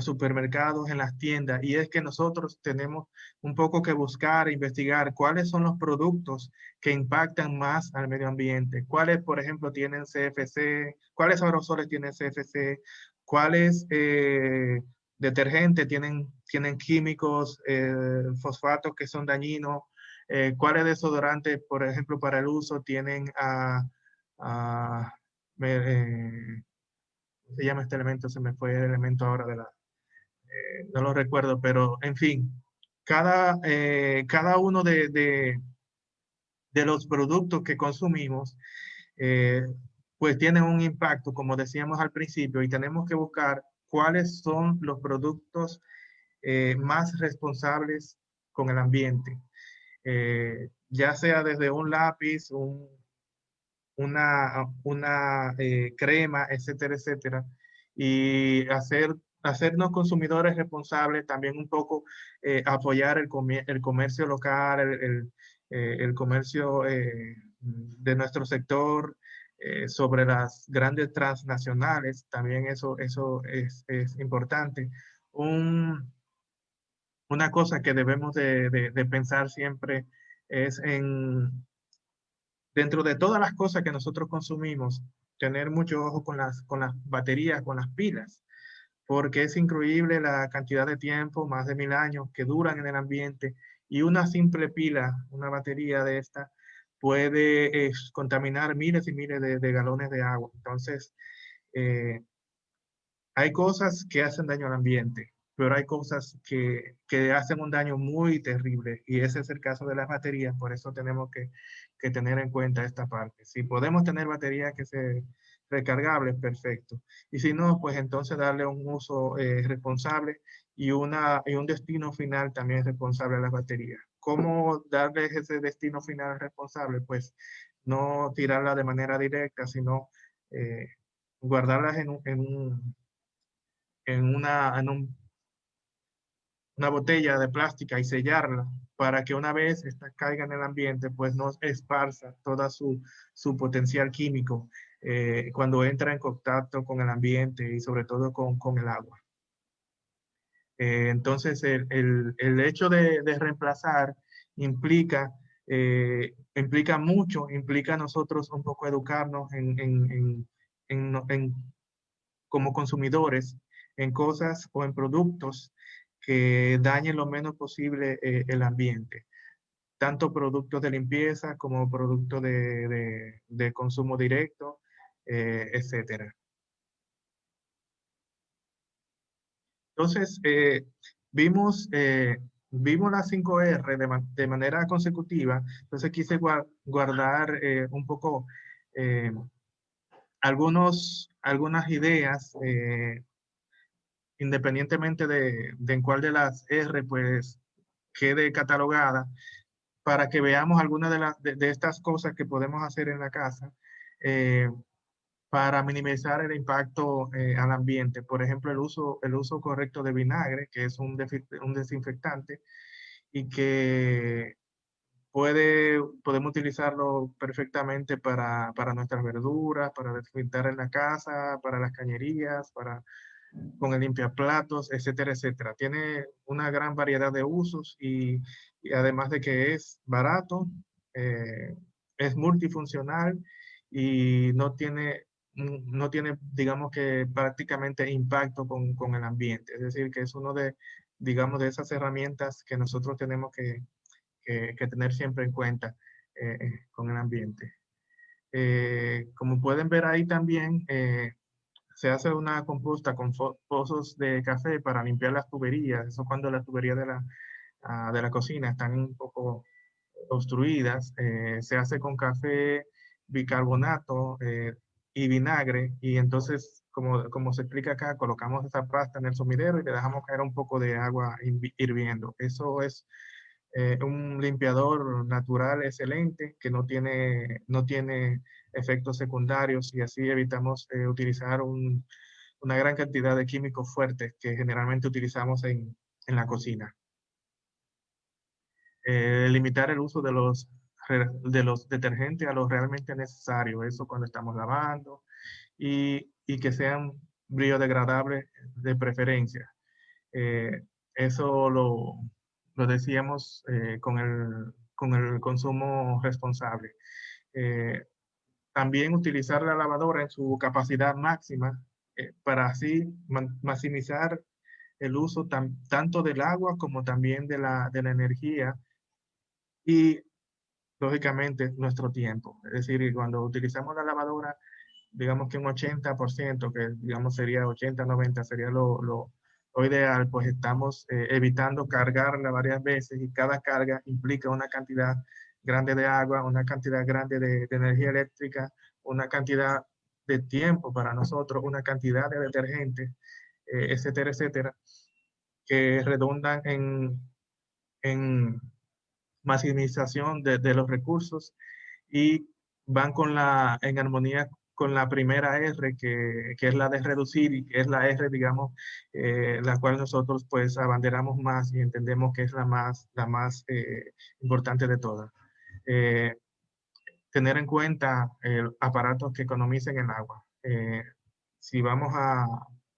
supermercados, en las tiendas, y es que nosotros tenemos un poco que buscar, investigar cuáles son los productos que impactan más al medio ambiente, cuáles, por ejemplo, tienen CFC, cuáles aerosoles tienen CFC, cuáles detergentes tienen químicos, fosfatos que son dañinos, cuáles desodorantes, por ejemplo, para el uso tienen ¿cómo se llama este elemento? Se me fue el elemento ahora no lo recuerdo, pero en fin, cada uno de los productos que consumimos, eh, pues tienen un impacto, como decíamos al principio, y tenemos que buscar cuáles son los productos más responsables con el ambiente. Ya sea desde un lápiz, una crema, etcétera, etcétera, y hacernos consumidores responsables, también un poco apoyar el comercio local, el comercio de nuestro sector, sobre las grandes transnacionales, también eso es importante. Una cosa que debemos de pensar siempre es dentro de todas las cosas que nosotros consumimos, tener mucho ojo con las baterías, con las pilas, porque es increíble la cantidad de tiempo, más de 1000 años, que duran en el ambiente, y una simple pila, una batería de esta, puede contaminar miles y miles de galones de agua. Entonces, eh, hay cosas que hacen daño al ambiente, pero hay cosas que hacen un daño muy terrible, y ese es el caso de las baterías. Por eso tenemos que tener en cuenta esta parte. Si podemos tener baterías que se recargables, perfecto. Y si no, pues entonces darle un uso responsable, y un destino final también responsable a las baterías. ¿Cómo darles ese destino final responsable? Pues no tirarla de manera directa, sino eh, guardarlas en una botella de plástica y sellarla, para que una vez esta caiga en el ambiente, pues no esparza toda su potencial químico cuando entra en contacto con el ambiente, y sobre todo con el agua. Entonces, el hecho de reemplazar implica, implica mucho, implica a nosotros un poco educarnos como consumidores, en cosas o en productos que dañen lo menos posible el ambiente, tanto productos de limpieza como productos de consumo directo, etcétera. Entonces, vimos las 5R de manera consecutiva. Entonces quise guardar un poco eh, algunas ideas, independientemente de en cuál de las R pues quede catalogada, para que veamos algunas de estas cosas que podemos hacer en la casa eh, para minimizar el impacto al ambiente. Por ejemplo, el uso correcto de vinagre, que es un desinfectante, y que podemos utilizarlo perfectamente para nuestras verduras, para desinfectar en la casa, para las cañerías, con el limpiaplatos, etcétera, etcétera. Tiene una gran variedad de usos, y además de que es barato, eh, es multifuncional, y no tiene, digamos que prácticamente impacto con el ambiente. Es decir, que es uno digamos, de esas herramientas que nosotros tenemos que tener siempre en cuenta con el ambiente. Como pueden ver ahí también, se hace una composta con pozos de café para limpiar las tuberías. Eso cuando las tuberías de la cocina están un poco obstruidas. Se hace con café, bicarbonato y vinagre. Y entonces, como se explica acá, colocamos esa pasta en el sumidero y le dejamos caer un poco de agua hirviendo. Eso es un limpiador natural excelente, que no tiene efectos secundarios, y así evitamos utilizar una gran cantidad de químicos fuertes que generalmente utilizamos en la cocina. Limitar el uso de los detergentes a lo realmente necesario, eso cuando estamos lavando, y que sean biodegradables de preferencia. Eso lo decíamos con el consumo responsable. Eh, También utilizar la lavadora en su capacidad máxima, para así maximizar el uso tanto del agua como también de la energía, y lógicamente nuestro tiempo. Es decir, cuando utilizamos la lavadora, digamos que un 80%, que digamos sería 80-90, sería lo ideal, pues estamos evitando cargarla varias veces, y cada carga implica una cantidad grande de agua, una cantidad grande de energía eléctrica, una cantidad de tiempo para nosotros, una cantidad de detergentes, etcétera, etcétera, que redundan en maximización de los recursos, y van en armonía con la primera R, que es la de reducir, y que es la R, digamos, la cual nosotros pues abanderamos más y entendemos que es la más importante de todas. tener en cuenta aparatos que economicen el agua. Si vamos a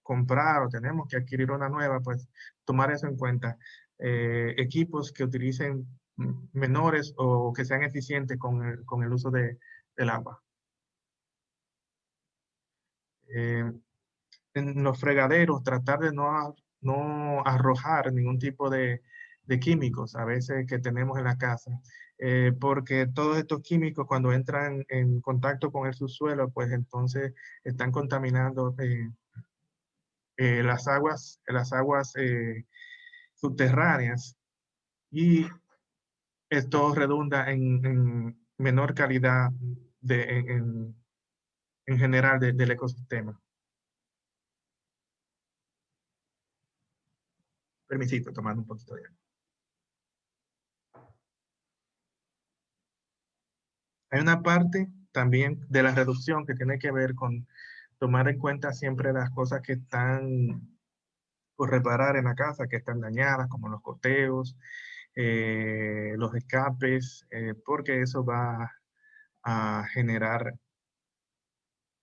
comprar o tenemos que adquirir una nueva, pues tomar eso en cuenta. Equipos que utilicen menores o que sean eficientes con el uso del agua. En los fregaderos, tratar de no arrojar ningún tipo de químicos a veces que tenemos en la casa, porque todos estos químicos cuando entran en contacto con el subsuelo, pues entonces están contaminando las aguas subterráneas, y esto redunda en menor calidad en general del ecosistema. Permisito, tomando un poquito de agua. Hay una parte también de la reducción que tiene que ver con tomar en cuenta siempre las cosas que están por reparar en la casa, que están dañadas, como los goteos, los escapes, porque eso a generar,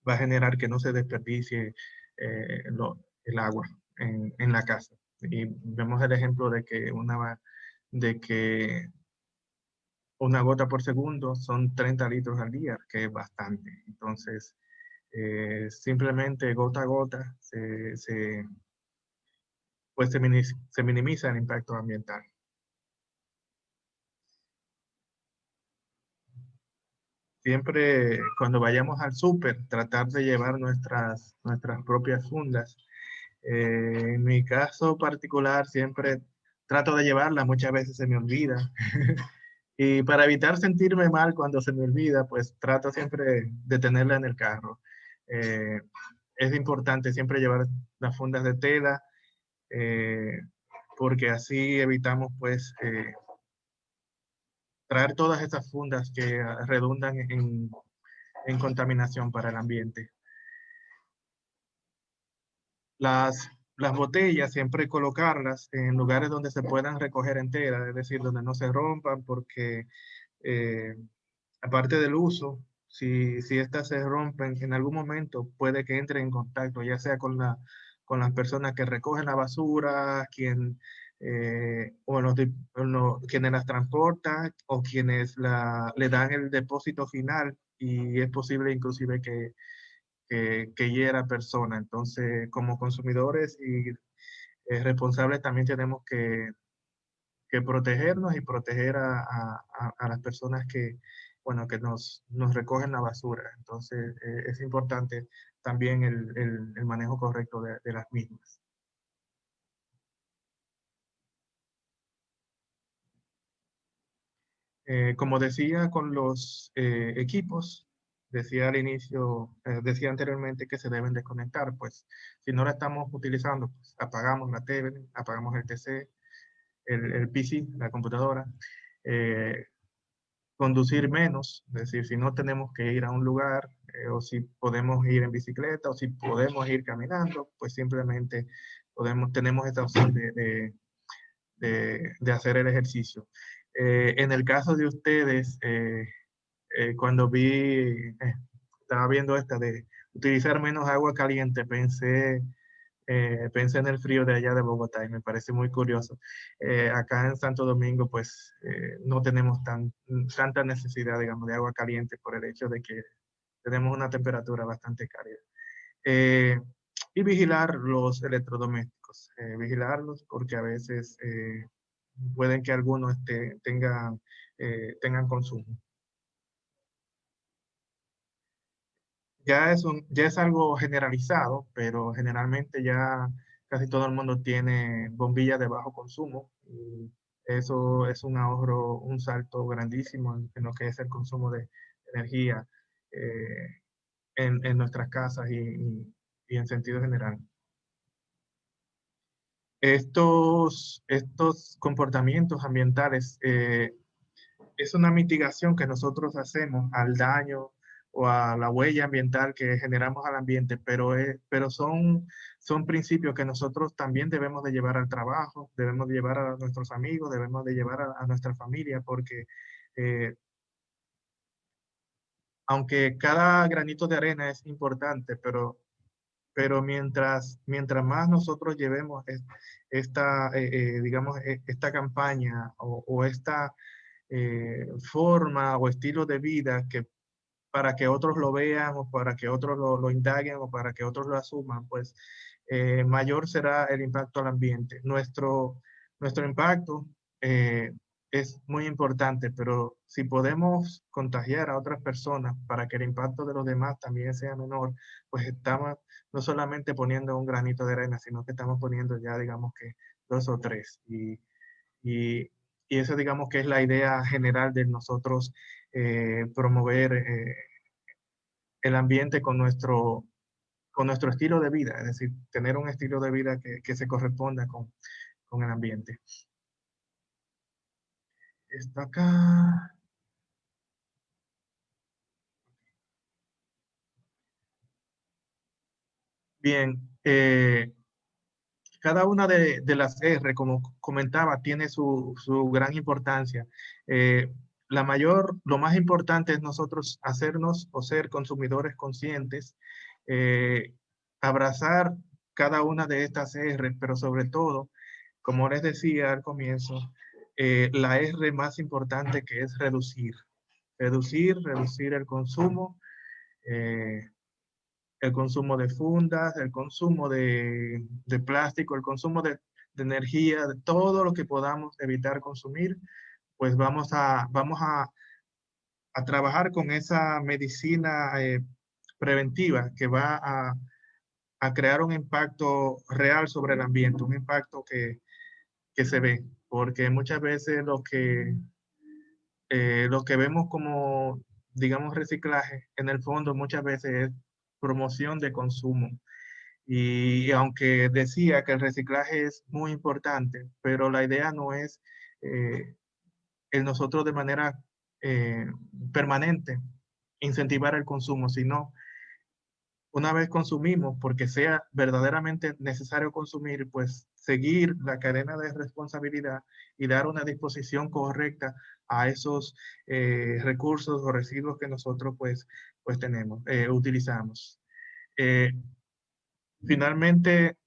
va a generar que no se desperdicie el agua en la casa. Y vemos el ejemplo de que una gota por segundo son 30 litros al día, que es bastante. Entonces, simplemente gota a gota pues se minimiza el impacto ambiental. Siempre cuando vayamos al súper, tratar de llevar nuestras propias fundas. En mi caso particular, siempre trato de llevarla, muchas veces se me olvida. Y para evitar sentirme mal cuando se me olvida, pues trato siempre de tenerla en el carro. Eh, es importante siempre llevar las fundas de tela, eh, porque así evitamos pues traer todas esas fundas que redundan en contaminación para el ambiente. Las botellas siempre colocarlas en lugares donde se puedan recoger enteras, es decir, donde no se rompan, porque eh, aparte del uso, si estas se rompen en algún momento, puede que entre en contacto, ya sea con las personas que recogen la basura, quienes las transportan o quienes le dan el depósito final, y es posible inclusive que hiera personas. Entonces, como consumidores y responsables, también tenemos que protegernos y proteger a las personas bueno, que nos recogen la basura. Entonces, es importante también el manejo correcto de las mismas. Como decía con los equipos, decía al inicio, decía anteriormente que se deben desconectar. Pues si no la estamos utilizando, pues apagamos la TV, apagamos el TC, el PC, la computadora. Conducir menos, es decir, si no tenemos que ir a un lugar, o si podemos ir en bicicleta, o si podemos ir caminando, pues simplemente tenemos esta opción de hacer el ejercicio. En el caso de ustedes, cuando estaba viendo esta de utilizar menos agua caliente, pensé en el frío de allá de Bogotá y me parece muy curioso. Acá en Santo Domingo, pues no tenemos tanta necesidad, digamos, de agua caliente por el hecho de que tenemos una temperatura bastante cálida. Eh, y vigilar los electrodomésticos, vigilarlos porque a veces pueden que algunos tengan consumo. Ya es algo generalizado, pero generalmente ya casi todo el mundo tiene bombillas de bajo consumo, y eso es un ahorro, un salto grandísimo en lo que es el consumo de energía eh, en nuestras casas y en sentido general. Estos comportamientos ambientales es una mitigación que nosotros hacemos al daño o a la huella ambiental que generamos al ambiente, pero son principios que nosotros también debemos de llevar al trabajo, debemos de llevar a nuestros amigos, debemos de llevar a nuestra familia, porque aunque cada granito de arena es importante, pero mientras más nosotros llevemos digamos, esta campaña o esta forma o estilo de vida que para que otros lo vean o para que otros lo indaguen o para que otros lo asuman, pues mayor será el impacto al ambiente. Nuestro impacto es muy importante, pero si podemos contagiar a otras personas para que el impacto de los demás también sea menor, pues estamos no solamente poniendo un granito de arena, sino que estamos poniendo ya, digamos que dos o tres. Y, y eso, digamos que es la idea general de nosotros promover el ambiente con nuestro estilo de vida, es decir, tener un estilo de vida que se corresponda con el ambiente. Está acá. Bien, cada una de las R, como comentaba, tiene su gran importancia. Eh, lo más importante es nosotros hacernos o ser consumidores conscientes, abrazar cada una de estas R, pero sobre todo, como les decía al comienzo, la R más importante que es reducir. Reducir el consumo de fundas, el consumo de plástico, el consumo de energía, de todo lo que podamos evitar consumir, pues vamos a trabajar con esa medicina preventiva que va a crear un impacto real sobre el ambiente, un impacto que se ve, porque muchas veces lo que vemos como, digamos, reciclaje, en el fondo muchas veces es promoción de consumo. Y aunque decía que el reciclaje es muy importante, pero la idea no es eh, el nosotros de manera eh, permanente incentivar el consumo, sino una vez consumimos, porque sea verdaderamente necesario consumir, pues seguir la cadena de responsabilidad y dar una disposición correcta a esos recursos o residuos que nosotros pues tenemos, utilizamos. Eh, Finalmente,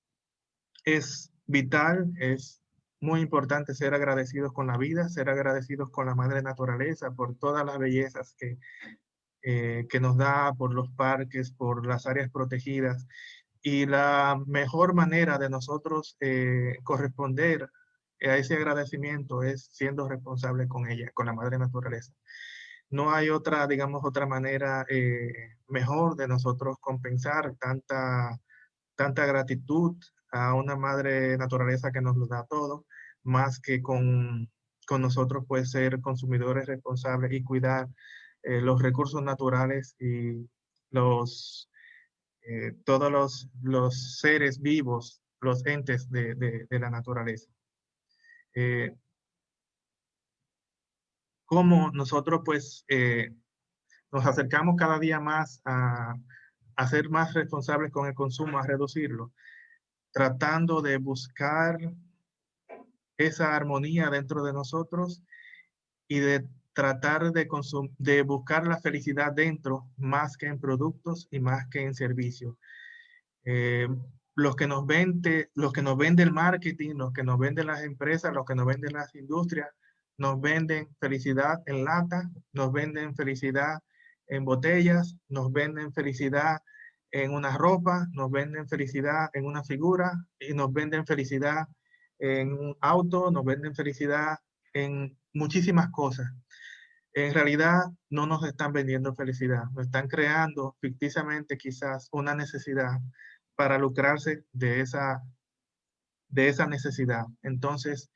es vital, es muy importante ser agradecidos con la vida, ser agradecidos con la madre naturaleza por todas las bellezas que nos da, por los parques, por las áreas protegidas. Y la mejor manera de nosotros corresponder a ese agradecimiento es siendo responsables con ella, con la madre naturaleza. No hay otra, digamos, otra manera mejor de nosotros compensar tanta gratitud a una madre naturaleza que nos lo da todo, más que con nosotros pues ser consumidores responsables y cuidar los recursos naturales y todos los seres vivos, los entes de la naturaleza. Eh, Cómo nosotros pues nos acercamos cada día más a ser más responsables con el consumo, a reducirlo, tratando de buscar esa armonía dentro de nosotros y de tratar de buscar la felicidad dentro más que en productos y más que en servicios. Eh, los que nos vende el marketing, los que nos venden las empresas, los que nos venden las industrias, nos venden felicidad en lata, nos venden felicidad en botellas, nos venden felicidad en una ropa, nos venden felicidad en una figura y nos venden felicidad en un auto, nos venden felicidad en muchísimas cosas. En realidad no nos están vendiendo felicidad, nos están creando ficticiamente quizás una necesidad para lucrarse de esa necesidad. Entonces,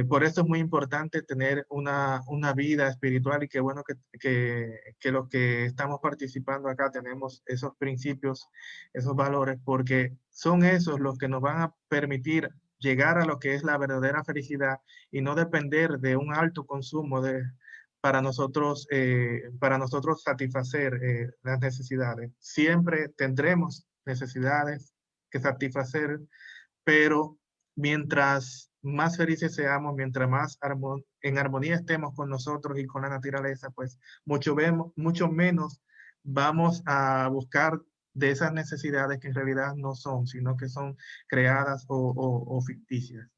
por eso es muy importante tener una vida espiritual y qué bueno que los que estamos participando acá tenemos esos principios, esos valores, porque son esos los que nos van a permitir llegar a lo que es la verdadera felicidad y no depender de un alto consumo para nosotros satisfacer las necesidades. Siempre tendremos necesidades que satisfacer, pero mientras más felices seamos, mientras más en armonía estemos con nosotros y con la naturaleza, pues mucho menos vamos a buscar de esas necesidades que en realidad no son, sino que son creadas o ficticias.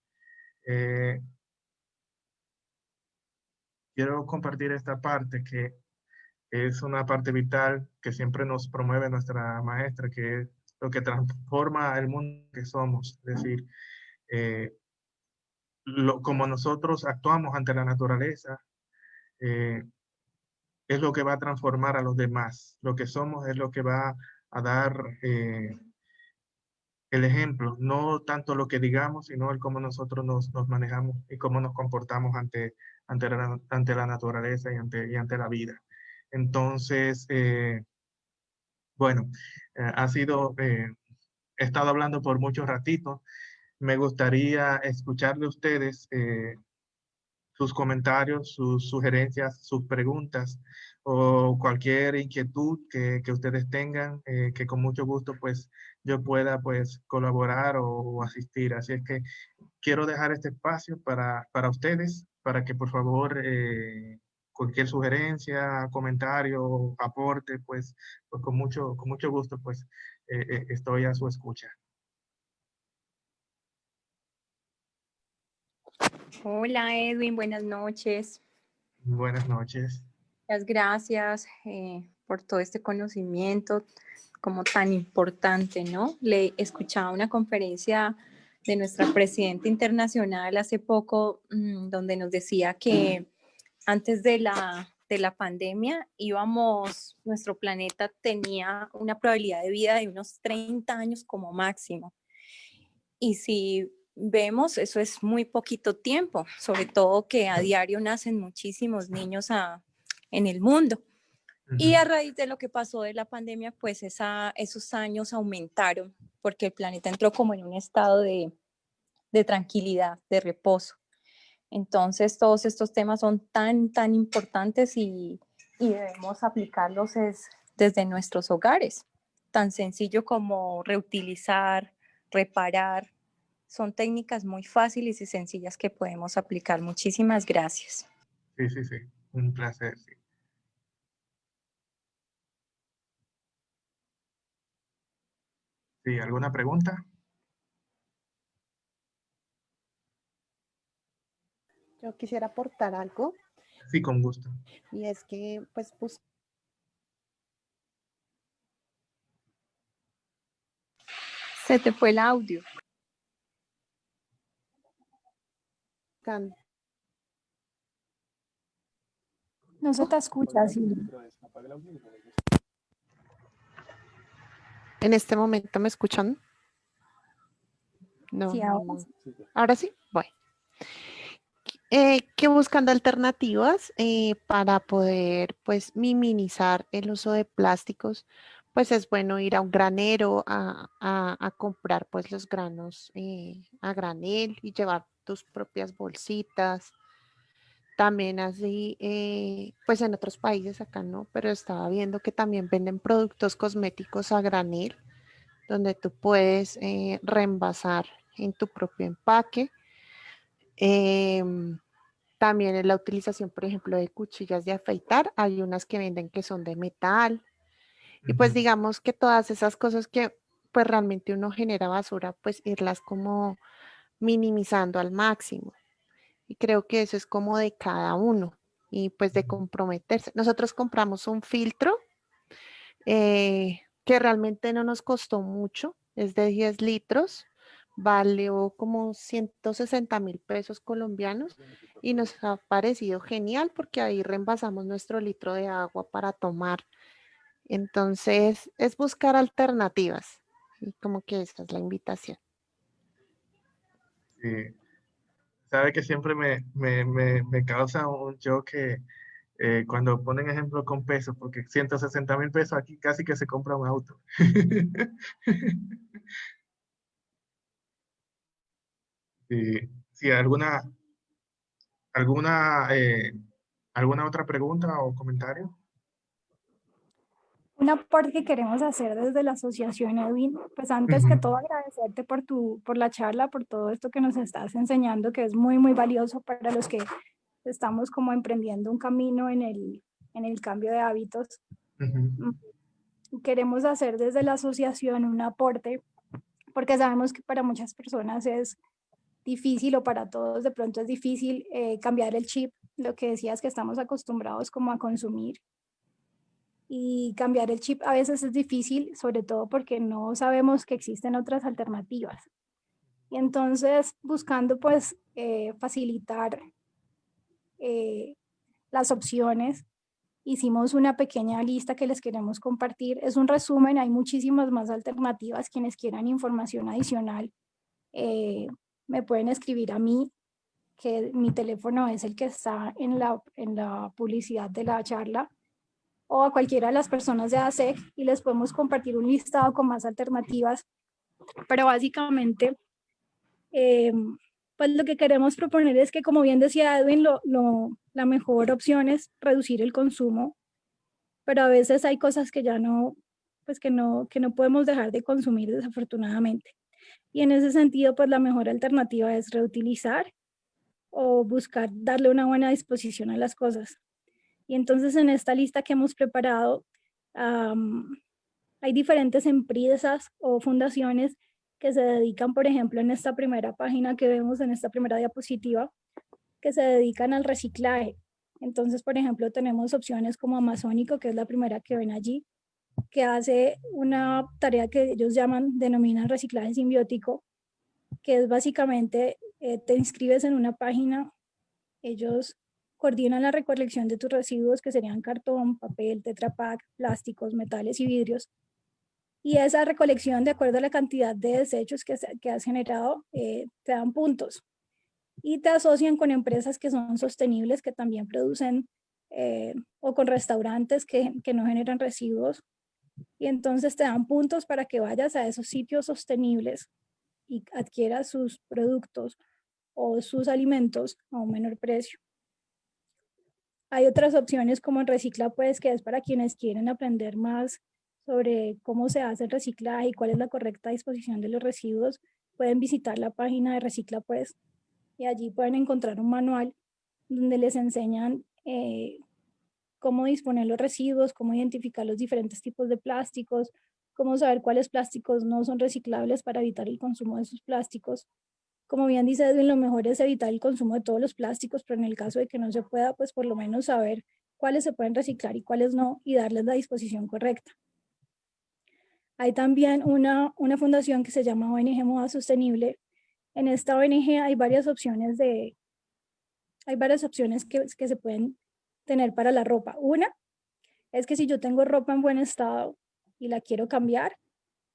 Quiero compartir esta parte que es una parte vital que siempre nos promueve nuestra maestra, que es lo que transforma el mundo que somos. Es decir, eh, como nosotros actuamos ante la naturaleza, eh, es lo que va a transformar a los demás. Lo que somos es lo que va a dar el ejemplo, no tanto lo que digamos, sino el cómo nosotros nos manejamos y cómo nos comportamos ante la naturaleza y ante la vida. Entonces, bueno, he estado hablando por mucho ratito. Me gustaría escucharle a ustedes sus comentarios, sus sugerencias, sus preguntas o cualquier inquietud que ustedes tengan, que con mucho gusto pues yo pueda pues colaborar o asistir. Así es que quiero dejar este espacio para ustedes, para que por favor cualquier sugerencia, comentario, aporte, pues con mucho gusto pues estoy a su escucha. Hola Edwin, buenas noches. Buenas noches. Muchas gracias por todo este conocimiento como tan importante, ¿no? Le escuchaba una conferencia de nuestra presidenta internacional hace poco donde nos decía que antes de la pandemia nuestro planeta tenía una probabilidad de vida de unos 30 años como máximo. Y si vemos, eso es muy poquito tiempo, sobre todo que a diario nacen muchísimos niños en el mundo. Y a raíz de lo que pasó de la pandemia, pues esos años aumentaron porque el planeta entró como en un estado de tranquilidad, de reposo. Entonces, todos estos temas son tan importantes y debemos aplicarlos desde nuestros hogares. Tan sencillo como reutilizar, reparar. Son técnicas muy fáciles y sencillas que podemos aplicar. Muchísimas gracias. Sí, sí, sí. Un placer, sí. Sí, ¿alguna pregunta? Yo quisiera aportar algo Sí, con gusto. y es que pues Se te fue el audio. buscan No se te escucha, Silvia. en este momento me escuchan. No, Sí, no, ahora no. Ahora sí, bueno. Que buscando alternativas para poder pues minimizar el uso de plásticos, pues es bueno ir a un granero a comprar pues los granos a granel y llevar tus propias bolsitas. También así, pues en otros países acá no, pero estaba viendo que también venden productos cosméticos a granel, donde tú puedes reenvasar en tu propio empaque. También en la utilización, por ejemplo, de cuchillas de afeitar, hay unas que venden que son de metal. Y pues digamos que todas esas cosas que pues realmente uno genera basura, pues irlas como minimizando al máximo. Y creo que eso es como de cada uno y pues de comprometerse. Nosotros compramos un filtro que realmente no nos costó mucho, es de 10 litros, valió como 160.000 pesos colombianos y nos ha parecido genial porque ahí reemplazamos nuestro litro de agua para tomar. Entonces, es buscar alternativas y como que esa es la invitación. Sí. Sabe que siempre me causa un choque cuando ponen ejemplo con pesos, porque 160.000 pesos aquí casi que se compra un auto. Sí, sí, alguna, alguna otra pregunta o comentario? Un aporte que queremos hacer desde la asociación, Edwin, pues antes que todo agradecerte por la charla, por todo esto que nos estás enseñando, que es muy, muy valioso para los que estamos como emprendiendo un camino en el cambio de hábitos. Queremos hacer desde la asociación un aporte, porque sabemos que para muchas personas es difícil, o para todos de pronto es difícil cambiar el chip, lo que decías, que estamos acostumbrados como a consumir. Y cambiar el chip a veces es difícil, sobre todo porque no sabemos que existen otras alternativas. Y entonces, buscando pues facilitar las opciones, hicimos una pequeña lista que les queremos compartir. Es un resumen, hay muchísimas más alternativas. Quienes quieran información adicional, me pueden escribir a mí, que mi teléfono es el que está en la publicidad de la charla, o a cualquiera de las personas de ASEC, y les podemos compartir un listado con más alternativas. Pero básicamente, pues lo que queremos proponer es que, como bien decía Edwin, la mejor opción es reducir el consumo, pero a veces hay cosas que ya no, pues que no podemos dejar de consumir, desafortunadamente. Y en ese sentido, pues la mejor alternativa es reutilizar o buscar darle una buena disposición a las cosas. Y entonces, en esta lista que hemos preparado, hay diferentes empresas o fundaciones que se dedican, por ejemplo, en esta primera página que vemos, en esta primera diapositiva, que se dedican al reciclaje. Entonces, por ejemplo, tenemos opciones como Amazónico, que es la primera que ven allí, que hace una tarea que ellos denominan reciclaje simbiótico, que es básicamente, te inscribes en una página, ellos coordinan la recolección de tus residuos, que serían cartón, papel, Tetra Pak, plásticos, metales y vidrios. Y esa recolección, de acuerdo a la cantidad de desechos que has generado, te dan puntos. Y te asocian con empresas que son sostenibles, que también producen, o con restaurantes que no generan residuos. Y entonces te dan puntos para que vayas a esos sitios sostenibles y adquieras sus productos o sus alimentos a un menor precio. Hay otras opciones como en Recicla, pues, que es para quienes quieren aprender más sobre cómo se hace el reciclaje y cuál es la correcta disposición de los residuos. Pueden visitar la página de Recicla, pues, y allí pueden encontrar un manual donde les enseñan cómo disponer los residuos, cómo identificar los diferentes tipos de plásticos, cómo saber cuáles plásticos no son reciclables para evitar el consumo de esos plásticos. Como bien dice Edwin, lo mejor es evitar el consumo de todos los plásticos, pero en el caso de que no se pueda, pues por lo menos saber cuáles se pueden reciclar y cuáles no, y darles la disposición correcta. Hay también una fundación que se llama ONG Moda Sostenible. En esta ONG hay varias opciones que se pueden tener para la ropa. Una es que si yo tengo ropa en buen estado y la quiero cambiar,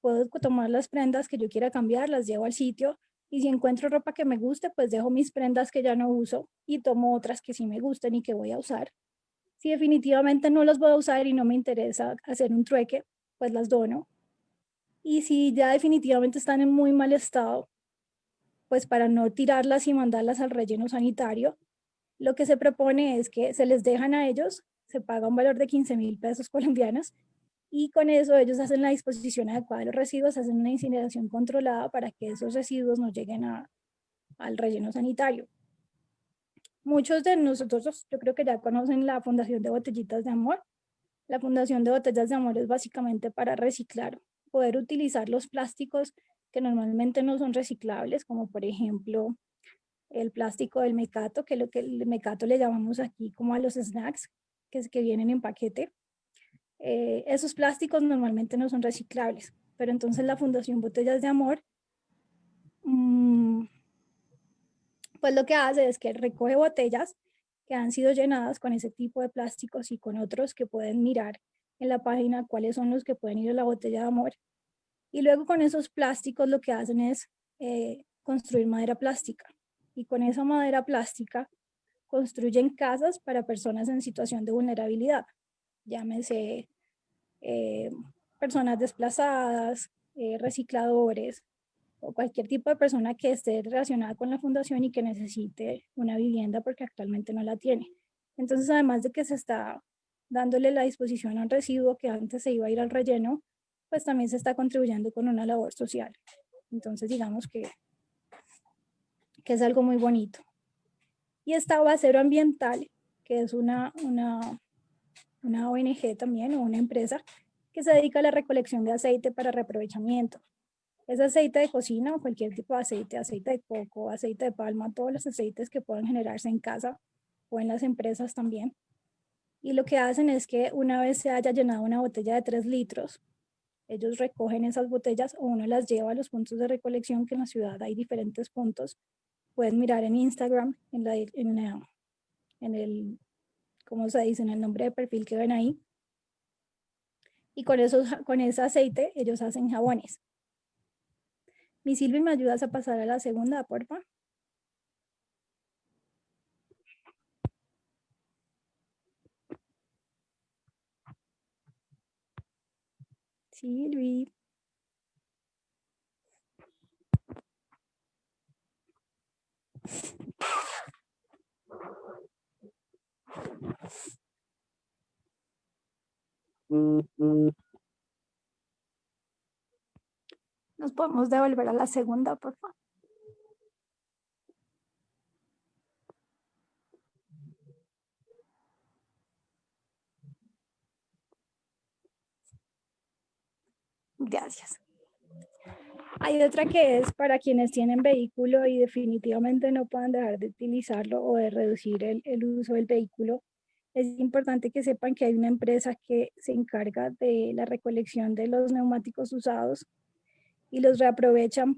puedo tomar las prendas que yo quiera cambiar, las llevo al sitio, y si encuentro ropa que me guste, pues dejo mis prendas que ya no uso y tomo otras que sí me gusten y que voy a usar. Si definitivamente no las voy a usar y no me interesa hacer un trueque, pues las dono. Y si ya definitivamente están en muy mal estado, pues para no tirarlas y mandarlas al relleno sanitario, lo que se propone es que se les dejan a ellos, se paga un valor de 15.000 pesos colombianos, y con eso ellos hacen la disposición adecuada de los residuos, hacen una incineración controlada para que esos residuos no lleguen al relleno sanitario. Muchos de nosotros, yo creo que ya conocen la Fundación de Botellitas de Amor. La Fundación de Botellas de Amor es básicamente para reciclar, poder utilizar los plásticos que normalmente no son reciclables, como por ejemplo el plástico del mecato, que lo que el mecato le llamamos aquí como a los snacks que vienen en paquete. Esos plásticos normalmente no son reciclables, pero entonces la Fundación Botellas de Amor, pues lo que hace es que recoge botellas que han sido llenadas con ese tipo de plásticos y con otros que pueden mirar en la página cuáles son los que pueden ir a la botella de amor. Y luego con esos plásticos lo que hacen es construir madera plástica. Y con esa madera plástica construyen casas para personas en situación de vulnerabilidad. Llámese personas desplazadas, recicladores, o cualquier tipo de persona que esté relacionada con la fundación y que necesite una vivienda porque actualmente no la tiene. Entonces, además de que se está dándole la disposición a un residuo que antes se iba a ir al relleno, pues también se está contribuyendo con una labor social. Entonces, digamos que es algo muy bonito. Y está Basero Ambiental, que es una ONG también, o una empresa, que se dedica a la recolección de aceite para reaprovechamiento. Es aceite de cocina o cualquier tipo de aceite, aceite de coco, aceite de palma, todos los aceites que puedan generarse en casa o en las empresas también. Y lo que hacen es que una vez se haya llenado una botella de 3 litros, ellos recogen esas botellas o uno las lleva a los puntos de recolección, que en la ciudad hay diferentes puntos. Pueden mirar en Instagram, en el, ¿cómo se dice? En el nombre de perfil que ven ahí. Y con ese aceite ellos hacen jabones. Mi Silvi, ¿me ayudas a pasar a la segunda, porfa? Silvi. ¿Nos podemos devolver a la segunda, por favor? Gracias. Hay otra que es para quienes tienen vehículo y definitivamente no puedan dejar de utilizarlo o de reducir el uso del vehículo. Es importante que sepan que hay una empresa que se encarga de la recolección de los neumáticos usados y los reaprovechan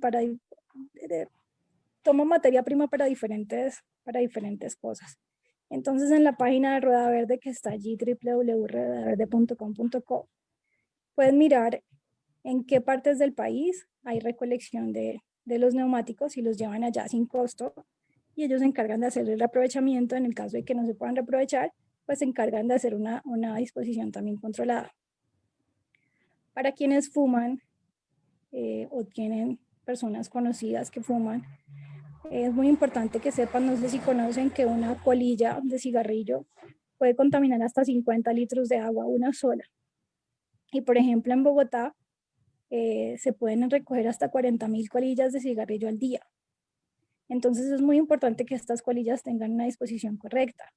toman materia prima para diferentes cosas. Entonces, en la página de Rueda Verde, que está allí, www.ruedaverde.com.co, pueden mirar en qué partes del país hay recolección de los neumáticos y los llevan allá sin costo, y ellos se encargan de hacer el reaprovechamiento. En el caso de que no se puedan reaprovechar, pues se encargan de hacer una disposición también controlada. Para quienes fuman o tienen personas conocidas que fuman, es muy importante que sepan, no sé si conocen, que una colilla de cigarrillo puede contaminar hasta 50 litros de agua, una sola. Y por ejemplo, en Bogotá se pueden recoger hasta 40.000 colillas de cigarrillo al día. Entonces es muy importante que estas colillas tengan una disposición correcta.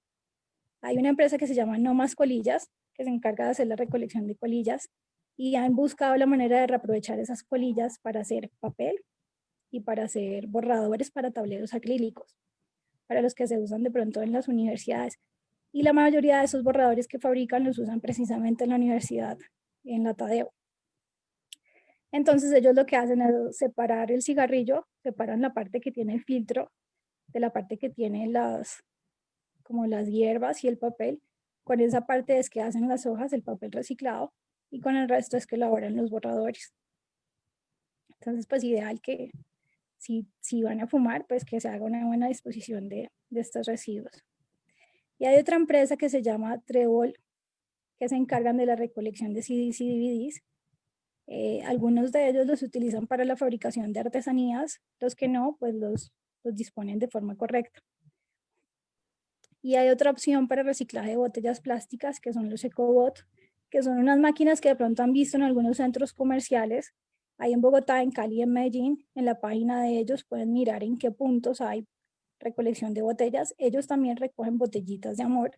Hay una empresa que se llama No Más Colillas, que se encarga de hacer la recolección de colillas, y han buscado la manera de reaprovechar esas colillas para hacer papel y para hacer borradores para tableros acrílicos, para los que se usan de pronto en las universidades. Y la mayoría de esos borradores que fabrican los usan precisamente en la universidad, en la Tadeo. Entonces ellos lo que hacen es separar el cigarrillo, separan la parte que tiene el filtro de la parte que tiene como las hierbas y el papel. Con esa parte es que hacen las hojas, el papel reciclado, y con el resto es que elaboran los borradores. Entonces, pues ideal que si van a fumar, pues que se haga una buena disposición de estos residuos. Y hay otra empresa que se llama Trébol, que se encargan de la recolección de CDs y DVDs. Algunos de ellos los utilizan para la fabricación de artesanías, los que no, pues los disponen de forma correcta. Y hay otra opción para reciclaje de botellas plásticas, que son los EcoBot, que son unas máquinas que de pronto han visto en algunos centros comerciales. Hay en Bogotá, en Cali, en Medellín. En la página de ellos pueden mirar en qué puntos hay recolección de botellas. Ellos también recogen botellitas de amor,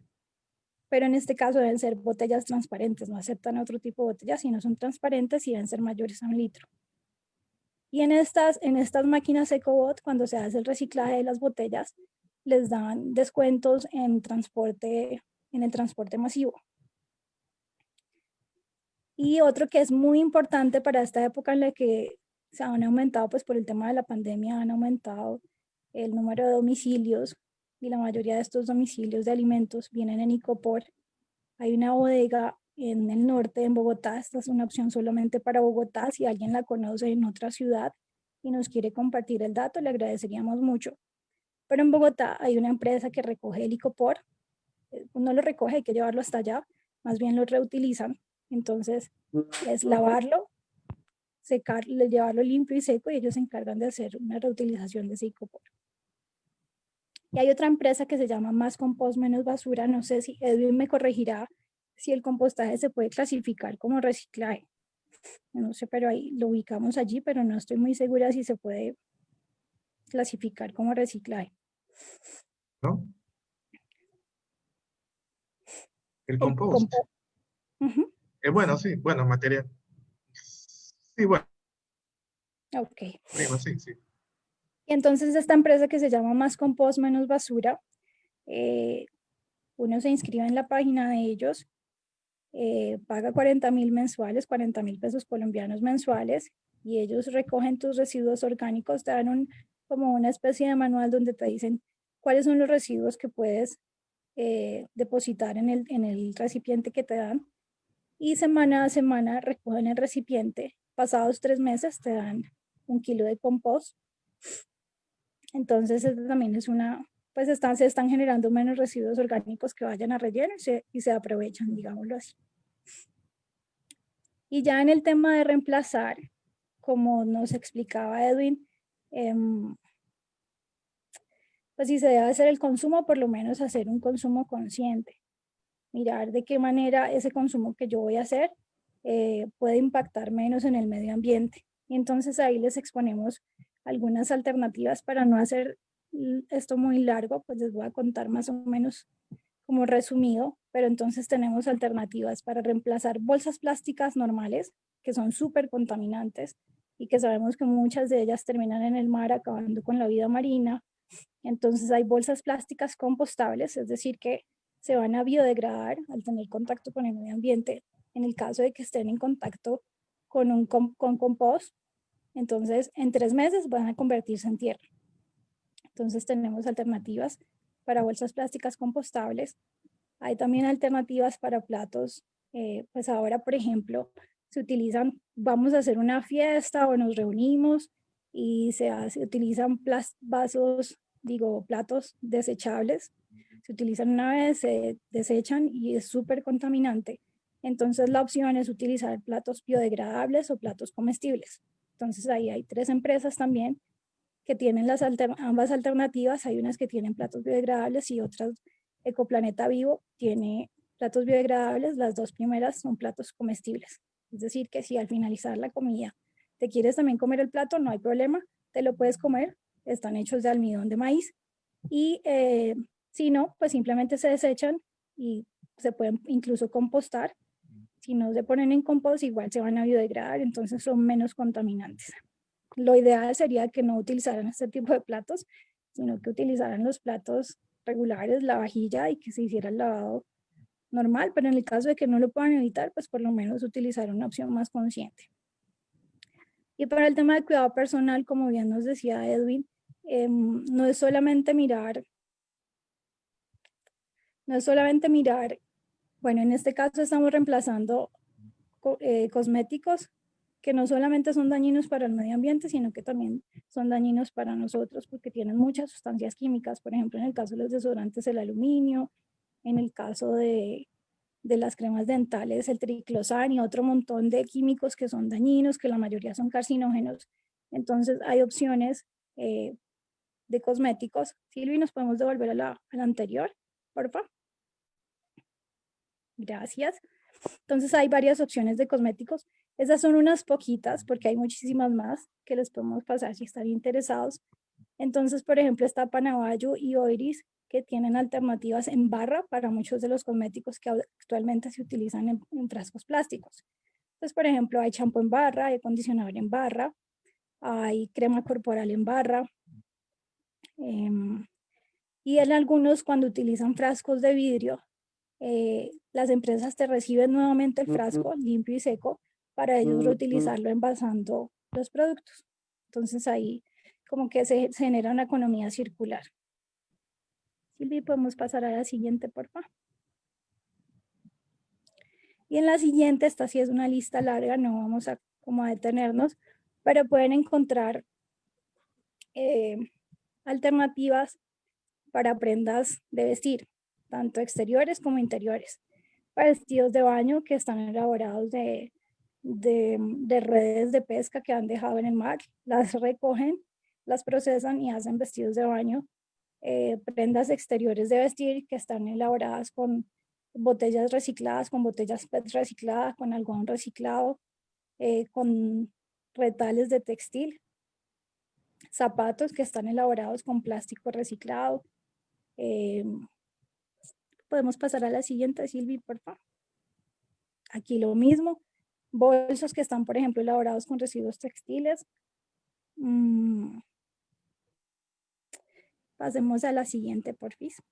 pero en este caso deben ser botellas transparentes, no aceptan otro tipo de botellas, sino son transparentes y deben ser mayores a 1 litro. Y en estas máquinas EcoBot, cuando se hace el reciclaje de las botellas, les dan descuentos en el transporte masivo. Y otro que es muy importante para esta época en la que se han aumentado, pues por el tema de la pandemia, han aumentado el número de domicilios, y la mayoría de estos domicilios de alimentos vienen en Icopor. Hay una bodega en el norte, en Bogotá. Esta es una opción solamente para Bogotá. Si alguien la conoce en otra ciudad y nos quiere compartir el dato, le agradeceríamos mucho. Pero en Bogotá hay una empresa que recoge el Icopor. No lo recoge, hay que llevarlo hasta allá, más bien lo reutilizan. Entonces es lavarlo, secarlo, llevarlo limpio y seco, y ellos se encargan de hacer una reutilización de ese Icopor. Y hay otra empresa que se llama Más Compost Menos Basura. No sé si Edwin me corregirá si el compostaje se puede clasificar como reciclaje. No sé, pero ahí lo ubicamos allí, pero no estoy muy segura si se puede clasificar como reciclaje. ¿no? El El compost. compost. Ujú. Bueno, sí, bueno, materia. Sí, bueno, Ok. prima, sí, sí. Y entonces esta empresa que se llama Más Compost Menos Basura, uno se inscribe en la página de ellos, paga 40.000 mensuales, 40.000 pesos colombianos mensuales, y ellos recogen tus residuos orgánicos, te dan como una especie de manual donde te dicen cuáles son los residuos que puedes depositar en el recipiente que te dan, y semana a semana recogen el recipiente. Pasados 3 meses te dan 1 kilo de compost. Entonces, esto también es pues se están generando menos residuos orgánicos que vayan a relleno y se aprovechan, digámoslo así. Y ya en el tema de reemplazar, como nos explicaba Edwin, pues si se debe hacer el consumo, por lo menos hacer un consumo consciente. Mirar de qué manera ese consumo que yo voy a hacer puede impactar menos en el medio ambiente. Y entonces ahí les exponemos algunas alternativas para no hacer esto muy largo, pues les voy a contar más o menos como resumido, pero entonces tenemos alternativas para reemplazar bolsas plásticas normales, que son súper contaminantes y que sabemos que muchas de ellas terminan en el mar acabando con la vida marina. Entonces hay bolsas plásticas compostables, es decir, que se van a biodegradar al tener contacto con el medio ambiente. En el caso de que estén en contacto con compost, entonces en 3 meses van a convertirse en tierra. Entonces tenemos alternativas para bolsas plásticas compostables. Hay también alternativas para platos. Pues ahora, por ejemplo, se utilizan, vamos a hacer una fiesta o nos reunimos y se utilizan platos desechables. Se utilizan una vez, se desechan y es súper contaminante. Entonces la opción es utilizar platos biodegradables o platos comestibles. Entonces ahí hay 3 empresas también que tienen ambas alternativas. Hay unas que tienen platos biodegradables y otras, Ecoplaneta Vivo tiene platos biodegradables. Las 2 primeras son platos comestibles. Es decir, que si al finalizar la comida te quieres también comer el plato, no hay problema, te lo puedes comer. Están hechos de almidón de maíz y si no, pues simplemente se desechan y se pueden incluso compostar. Si no se ponen en compost, igual se van a biodegradar, entonces son menos contaminantes. Lo ideal sería que no utilizaran este tipo de platos, sino que utilizaran los platos regulares, la vajilla, y que se hiciera el lavado normal, pero en el caso de que no lo puedan evitar, pues por lo menos utilizar una opción más consciente. Y para el tema de cuidado personal, como bien nos decía Edwin, no es solamente mirar, bueno, en este caso estamos reemplazando cosméticos que no solamente son dañinos para el medio ambiente, sino que también son dañinos para nosotros porque tienen muchas sustancias químicas. Por ejemplo, en el caso de los desodorantes, el aluminio, en el caso de las cremas dentales, el triclosan y otro montón de químicos que son dañinos, que la mayoría son carcinógenos. Entonces hay opciones de cosméticos. Silvi, ¿nos podemos devolver a la anterior, por favor? Gracias. Entonces hay varias opciones de cosméticos. Esas son unas poquitas porque hay muchísimas más que les podemos pasar si están interesados. Entonces, por ejemplo, está Panavayo y Oiris, que tienen alternativas en barra para muchos de los cosméticos que actualmente se utilizan en frascos plásticos. Entonces, por ejemplo, hay champú en barra, hay acondicionador en barra, hay crema corporal en barra. Y en algunos, cuando utilizan frascos de vidrio, las empresas te reciben nuevamente el frasco limpio y seco para ellos reutilizarlo envasando los productos. Entonces ahí como que se genera una economía circular. Silvi, podemos pasar a la siguiente, por favor. Y en la siguiente, esta sí es una lista larga, no vamos a como a detenernos, pero pueden encontrar alternativas para prendas de vestir, tanto exteriores como interiores. Para vestidos de baño que están elaborados de redes de pesca que han dejado en el mar, las recogen, las procesan y hacen vestidos de baño. Prendas exteriores de vestir que están elaboradas con botellas recicladas, con botellas PET recicladas, con algodón reciclado, con retales de textil, zapatos que están elaborados con plástico reciclado. Podemos pasar a la siguiente, Silvi, por favor. Aquí lo mismo, bolsos que están, por ejemplo, elaborados con residuos textiles. Pasemos a la siguiente, porfis.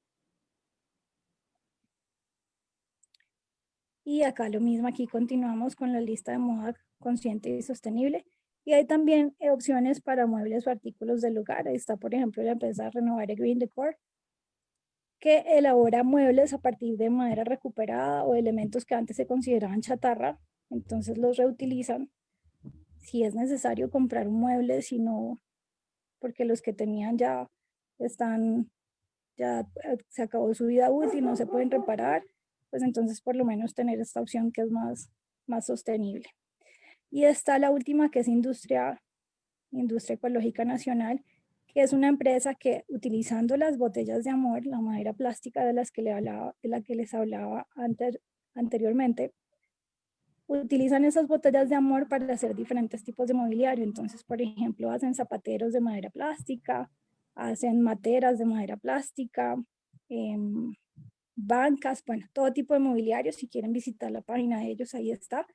Y acá lo mismo, aquí continuamos con la lista de moda consciente y sostenible. Y hay también opciones para muebles o artículos del hogar. Ahí está, por ejemplo, la empresa Renovare Green Decor, que elabora muebles a partir de madera recuperada o elementos que antes se consideraban chatarra. Entonces los reutilizan. Si es necesario comprar un mueble, si no, porque los que tenían ya se acabó su vida útil, no se pueden reparar, pues entonces por lo menos tener esta opción que es más sostenible. Y está la última, que es Industria Ecológica Nacional, que es una empresa que, utilizando las botellas de amor, la madera plástica de la que les hablaba anteriormente, utilizan esas botellas de amor para hacer diferentes tipos de mobiliario. Entonces, por ejemplo, hacen zapateros de madera plástica, hacen materas de madera plástica, bancas, bueno, todo tipo de mobiliario. Si quieren visitar la página de ellos, ahí está.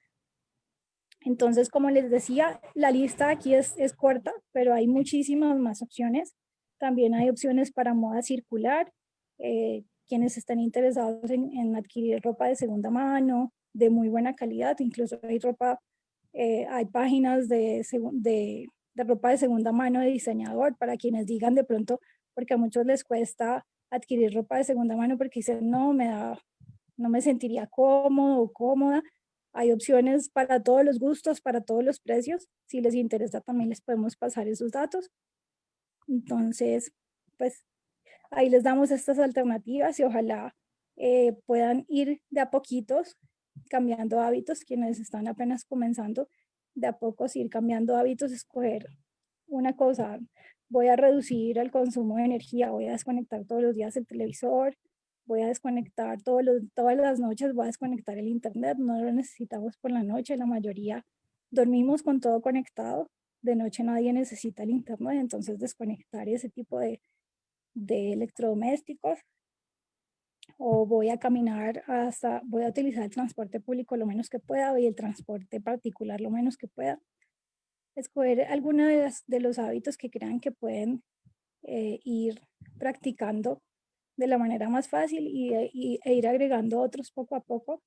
Entonces, como les decía, la lista aquí es corta, pero hay muchísimas más opciones. También hay opciones para moda circular, quienes están interesados en adquirir ropa de segunda mano, de muy buena calidad. Incluso hay hay páginas de ropa de segunda mano de diseñador, para quienes digan de pronto, porque a muchos les cuesta adquirir ropa de segunda mano porque dicen, no me sentiría cómodo o cómoda. Hay opciones para todos los gustos, para todos los precios. Si les interesa, también les podemos pasar esos datos. Entonces, pues ahí les damos estas alternativas y ojalá puedan ir de a poquitos cambiando hábitos. Quienes están apenas comenzando, de a pocos ir cambiando hábitos, escoger una cosa. Voy a reducir el consumo de energía, voy a desconectar todos los días el televisor, voy a desconectar todas las noches, voy a desconectar el internet. No lo necesitamos por la noche, la mayoría dormimos con todo conectado. De noche nadie necesita el internet, entonces desconectar ese tipo de electrodomésticos. O voy a caminar voy a utilizar el transporte público lo menos que pueda y el transporte particular lo menos que pueda. Escoger alguno de los hábitos que crean que pueden ir practicando de la manera más fácil e ir agregando otros poco a poco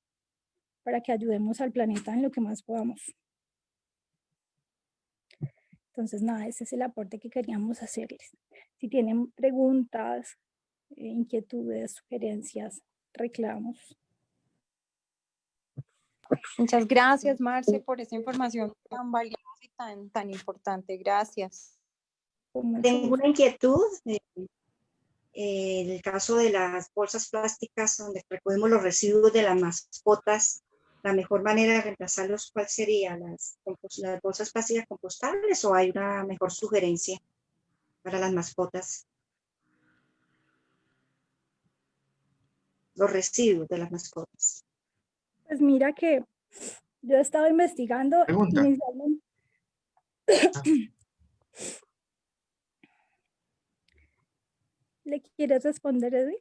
para que ayudemos al planeta en lo que más podamos. Entonces, nada, ese es el aporte que queríamos hacerles. Si tienen preguntas, inquietudes, sugerencias, reclamos. Muchas gracias, Marce, por esa información tan valiosa y tan importante. Gracias. Tengo una inquietud. En el caso de las bolsas plásticas donde recogemos los residuos de las mascotas, la mejor manera de reemplazarlos, ¿cuál sería? ¿Las bolsas plásticas compostables o hay una mejor sugerencia para las mascotas? Los residuos de las mascotas. Pues mira que yo he estado investigando inicialmente. ¿Le quieres responder, Edwin?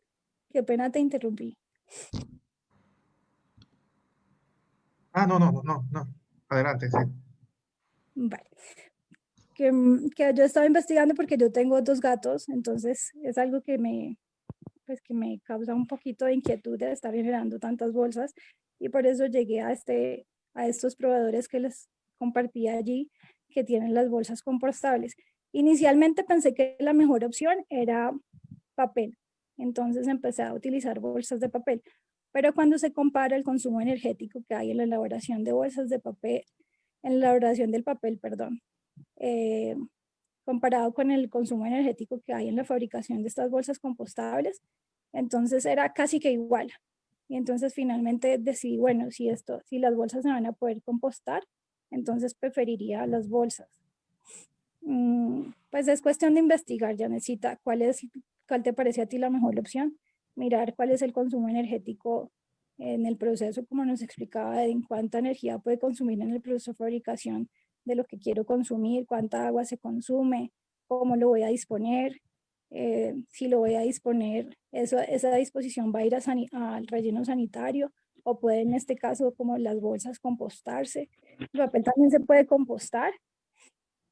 Qué pena te interrumpí. No. Adelante, sí. Vale. Que yo he estado investigando porque yo tengo 2 gatos, entonces es algo que me causa un poquito de inquietud de estar generando tantas bolsas, y por eso llegué a estos proveedores que les compartí allí, que tienen las bolsas compostables. Inicialmente pensé que la mejor opción era papel, entonces empecé a utilizar bolsas de papel, pero cuando se compara el consumo energético que hay en la elaboración de bolsas de papel, en la elaboración del papel, perdón, comparado con el consumo energético que hay en la fabricación de estas bolsas compostables, entonces era casi que igual. Y entonces finalmente decidí, bueno, si las bolsas se van a poder compostar, entonces preferiría las bolsas. Pues es cuestión de investigar, ya necesita cuál te parece a ti la mejor opción, mirar cuál es el consumo energético en el proceso, como nos explicaba, en cuánta energía puede consumir en el proceso de fabricación de lo que quiero consumir, cuánta agua se consume, cómo lo voy a disponer, si lo voy a disponer, esa disposición va a ir al relleno sanitario o puede en este caso como las bolsas compostarse. El papel también se puede compostar,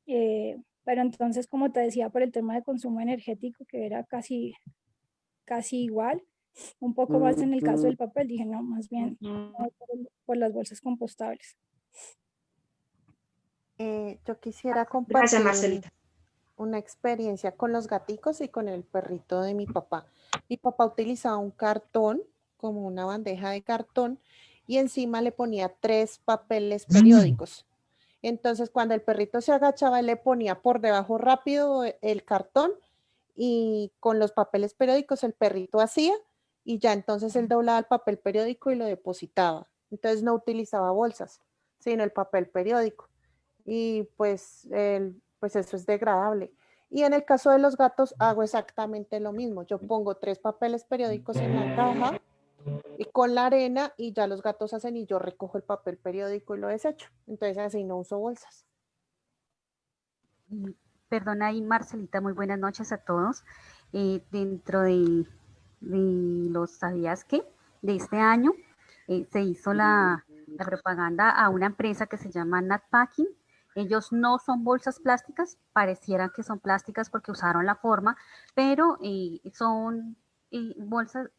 pero entonces como te decía por el tema de consumo energético que era casi igual, un poco más en el caso del papel, dije no, más bien por las bolsas compostables. Yo quisiera Gracias, compartir Marcelita. una experiencia con los gaticos y con el perrito de mi papá. Mi papá utilizaba un cartón, como una bandeja de cartón, y encima le ponía 3 papeles periódicos. Entonces, cuando el perrito se agachaba, él le ponía por debajo rápido el cartón y con los papeles periódicos el perrito hacía y ya entonces él doblaba el papel periódico y lo depositaba. Entonces no utilizaba bolsas, sino el papel periódico. Y pues, pues eso es degradable. Y en el caso de los gatos hago exactamente lo mismo. Yo pongo 3 papeles periódicos en la caja y con la arena y ya los gatos hacen y yo recojo el papel periódico y lo desecho. Entonces así no uso bolsas. Perdona ahí, Marcelita, muy buenas noches a todos. Dentro de los ¿sabías qué? De este año se hizo la propaganda a una empresa que se llama Nat Packing. Ellos no son bolsas plásticas, parecieran que son plásticas porque usaron la forma, pero son bolsas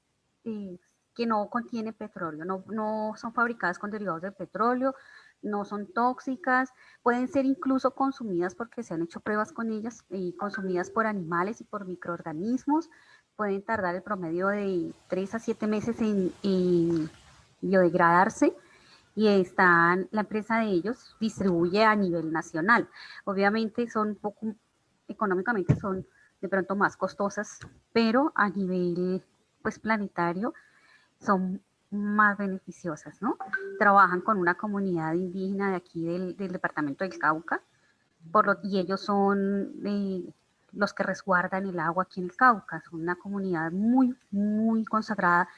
que no contienen petróleo, no son fabricadas con derivados de petróleo, no son tóxicas, pueden ser incluso consumidas porque se han hecho pruebas con ellas y consumidas por animales y por microorganismos, pueden tardar el promedio de 3 a 7 meses en biodegradarse y la empresa de ellos distribuye a nivel nacional. Obviamente son un poco, económicamente son de pronto más costosas, pero a nivel pues planetario son más beneficiosas, ¿no? Trabajan con una comunidad indígena de aquí del departamento del Cauca, y ellos son los que resguardan el agua aquí en el Cauca, son una comunidad muy, muy consagrada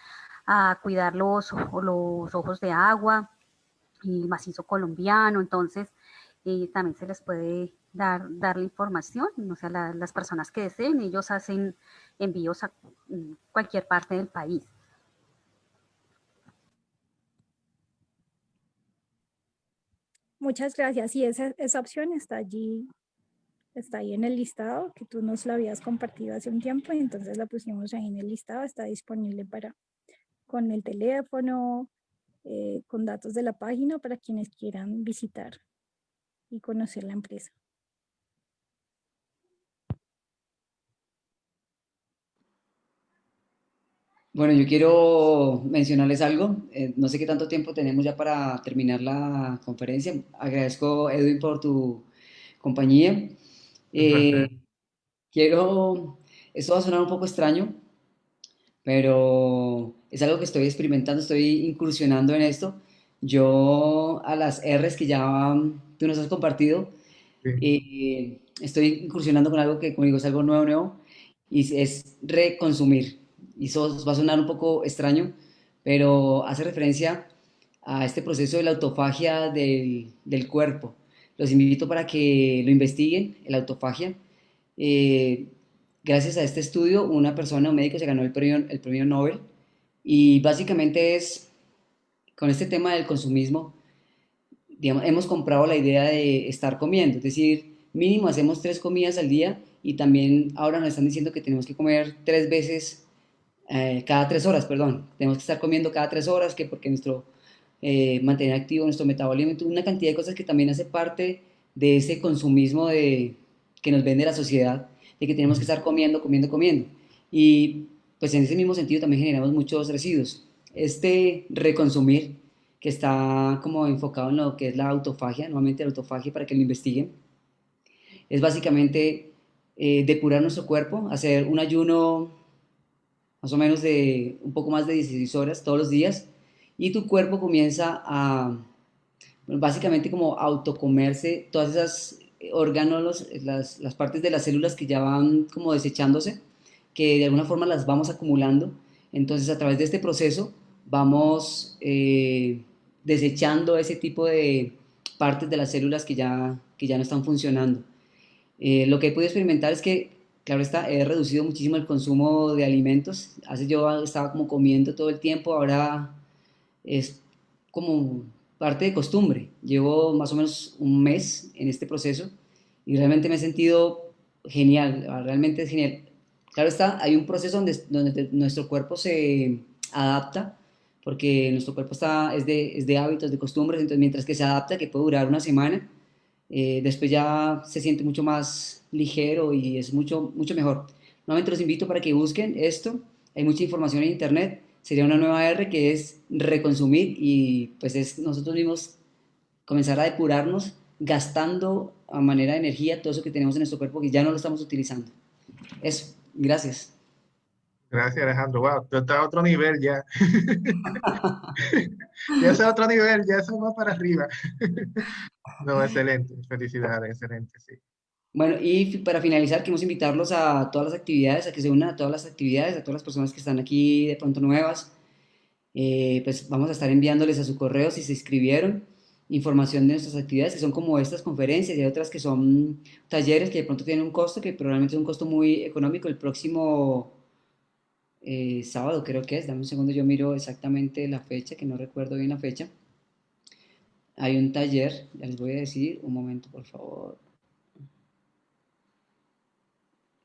a cuidar los ojos de agua y el macizo colombiano, entonces también se les puede dar la información, o sea, las personas que deseen, ellos hacen envíos a cualquier parte del país. Muchas gracias. Y esa opción está allí, está ahí en el listado, que tú nos la habías compartido hace un tiempo y entonces la pusimos ahí en el listado, está disponible con el teléfono, con datos de la página para quienes quieran visitar y conocer la empresa. Bueno, yo quiero mencionarles algo. No sé qué tanto tiempo tenemos ya para terminar la conferencia. Agradezco, Edwin, por tu compañía. Esto va a sonar un poco extraño, pero es algo que estoy experimentando, estoy incursionando en esto. Yo a las R's que ya tú nos has compartido, estoy incursionando con algo que conmigo es algo nuevo, y es reconsumir. Y eso va a sonar un poco extraño, pero hace referencia a este proceso de la autofagia del cuerpo. Los invito para que lo investiguen, la autofagia. Eh, Gracias a este estudio, una persona, un médico, se ganó el premio Nobel, y básicamente es, con este tema del consumismo, digamos, hemos comprado la idea de estar comiendo, es decir, mínimo hacemos 3 comidas al día, y también ahora nos están diciendo que tenemos que comer 3 veces, cada 3 horas, perdón, tenemos que estar comiendo cada 3 horas, que porque mantener activo nuestro metabolismo, una cantidad de cosas que también hace parte de ese consumismo que nos vende la sociedad, de que tenemos que estar comiendo, comiendo, comiendo. Y pues en ese mismo sentido también generamos muchos residuos. Este reconsumir, que está como enfocado en lo que es la autofagia, nuevamente la autofagia para que lo investiguen, es básicamente depurar nuestro cuerpo, hacer un ayuno más o menos de un poco más de 16 horas todos los días, y tu cuerpo comienza a básicamente como autocomerse todas esas órganos, las partes de las células que ya van como desechándose, que de alguna forma las vamos acumulando. Entonces, a través de este proceso vamos desechando ese tipo de partes de las células que ya no están funcionando. Lo que he podido experimentar es que, claro está, he reducido muchísimo el consumo de alimentos. Hace yo estaba como comiendo todo el tiempo, ahora es como parte de costumbre. Llevo más o menos un mes en este proceso y realmente me he sentido genial, realmente es genial. Claro está, hay un proceso donde nuestro cuerpo se adapta, porque nuestro cuerpo es de hábitos, de costumbres, entonces mientras que se adapta, que puede durar una semana, después ya se siente mucho más ligero y es mucho mejor. Nuevamente los invito para que busquen esto, hay mucha información en internet, sería una nueva R que es reconsumir y pues es nosotros mismos comenzar a depurarnos gastando a manera de energía todo eso que tenemos en nuestro cuerpo que ya no lo estamos utilizando. Eso, gracias. Gracias, Alejandro. Wow, tú estás a otro nivel ya. Ya es a otro nivel, ya eso va para arriba. No, excelente. Felicidades, excelente, sí. Bueno, y para finalizar, queremos invitarlos a todas las actividades, a que se unan a todas las actividades, a todas las personas que están aquí de pronto nuevas. Pues vamos a estar enviándoles a su correo si se inscribieron información de nuestras actividades, que son como estas conferencias y hay otras que son talleres que de pronto tienen un costo, que probablemente es un costo muy económico. El próximo sábado creo que es, dame un segundo, yo miro exactamente la fecha, que no recuerdo bien la fecha. Hay un taller, ya les voy a decir, un momento por favor.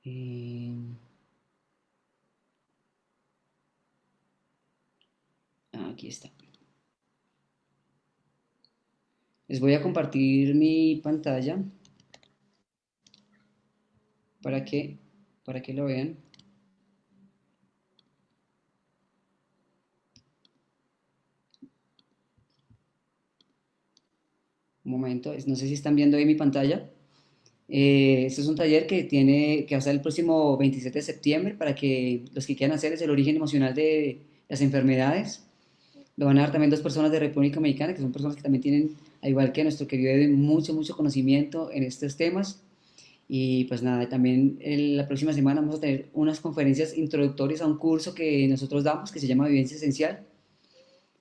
Eh, Aquí está. Les voy a compartir mi pantalla para que, para que lo vean. Un momento, no sé si están viendo ahí mi pantalla. Este es un taller que va a ser el próximo 27 de septiembre para que los que quieran hacer es el origen emocional de las enfermedades. Lo van a dar también dos personas de República Dominicana, que son personas que también tienen, al igual que nuestro querido Edwin, mucho conocimiento en estos temas. Y pues nada, también la próxima semana vamos a tener unas conferencias introductorias a un curso que nosotros damos que se llama Vivencia Esencial.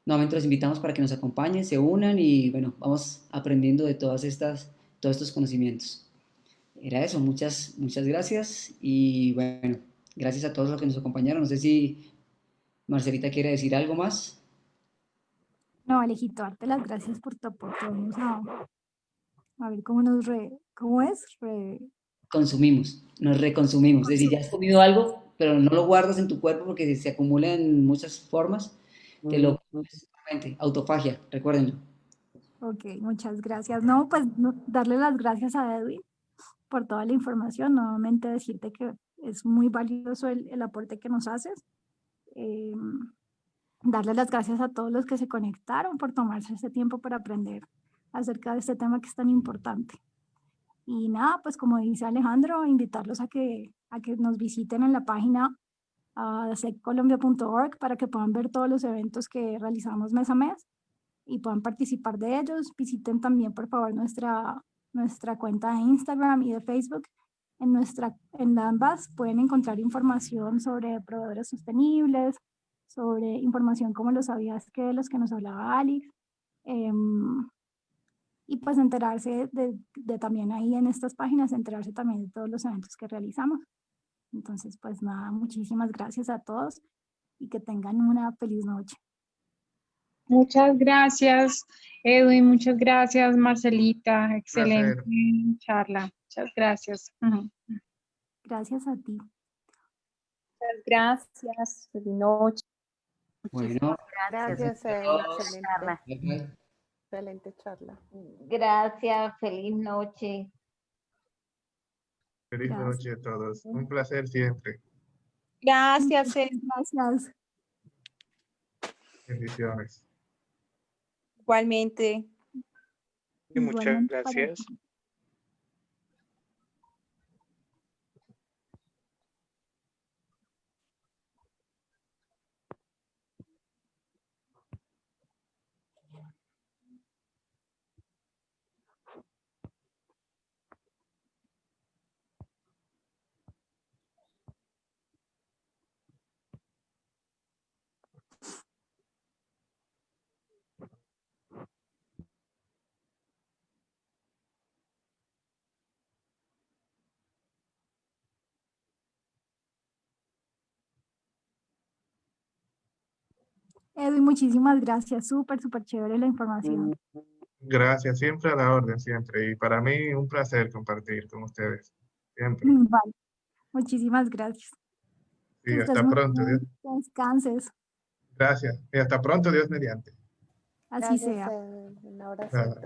Nuevamente los invitamos para que nos acompañen, se unan y bueno, vamos aprendiendo de todos estos conocimientos. Era eso, muchas gracias y bueno, gracias a todos los que nos acompañaron. No sé si Marcelita quiere decir algo más. No, Alejito, darte las gracias por tu aporte. Vamos a ver cómo cómo es, Nos reconsumimos. Es decir, ya has comido algo, pero no lo guardas en tu cuerpo porque se acumula en muchas formas, te lo comes nuevamente. Autofagia, recuérdenlo. Ok, muchas gracias. No, pues darle las gracias a Edwin por toda la información. Nuevamente decirte que es muy valioso el aporte que nos haces. Eh, Darle las gracias a todos los que se conectaron por tomarse este tiempo para aprender acerca de este tema que es tan importante. Y nada, pues como dice Alejandro, invitarlos a que nos visiten en la página seccolombia.org para que puedan ver todos los eventos que realizamos mes a mes y puedan participar de ellos. Visiten también, por favor, nuestra cuenta de Instagram y de Facebook. En ambas pueden encontrar información sobre proveedores sostenibles, sobre información como lo sabías que de los que nos hablaba Alex. Y pues enterarse de también ahí en estas páginas, enterarse también de todos los eventos que realizamos. Entonces, pues nada, muchísimas gracias a todos y que tengan una feliz noche. Muchas gracias, Edwin. Muchas gracias, Marcelita. Excelente Placer. charla. Muchas gracias. Ujú. Gracias a ti. Muchas gracias. Feliz noche. Bueno, Gracias. Gracias, todos. excelente, Bye, bye. excelente charla. Gracias, feliz noche. Feliz Gracias. noche a todos. Un placer siempre. Gracias, Gracias. Bendiciones. igualmente. Y muchas Igualmente para ti. gracias. Edwin, muchísimas gracias. Súper, súper chévere la información. Gracias, siempre a la orden, siempre. Y para mí un placer compartir con ustedes, siempre. Vale, muchísimas gracias. Sí, Que estés hasta muy pronto. bien, que descanses. Gracias. Y hasta pronto, Dios mediante. Así Gracias, sea. un abrazo. Nada.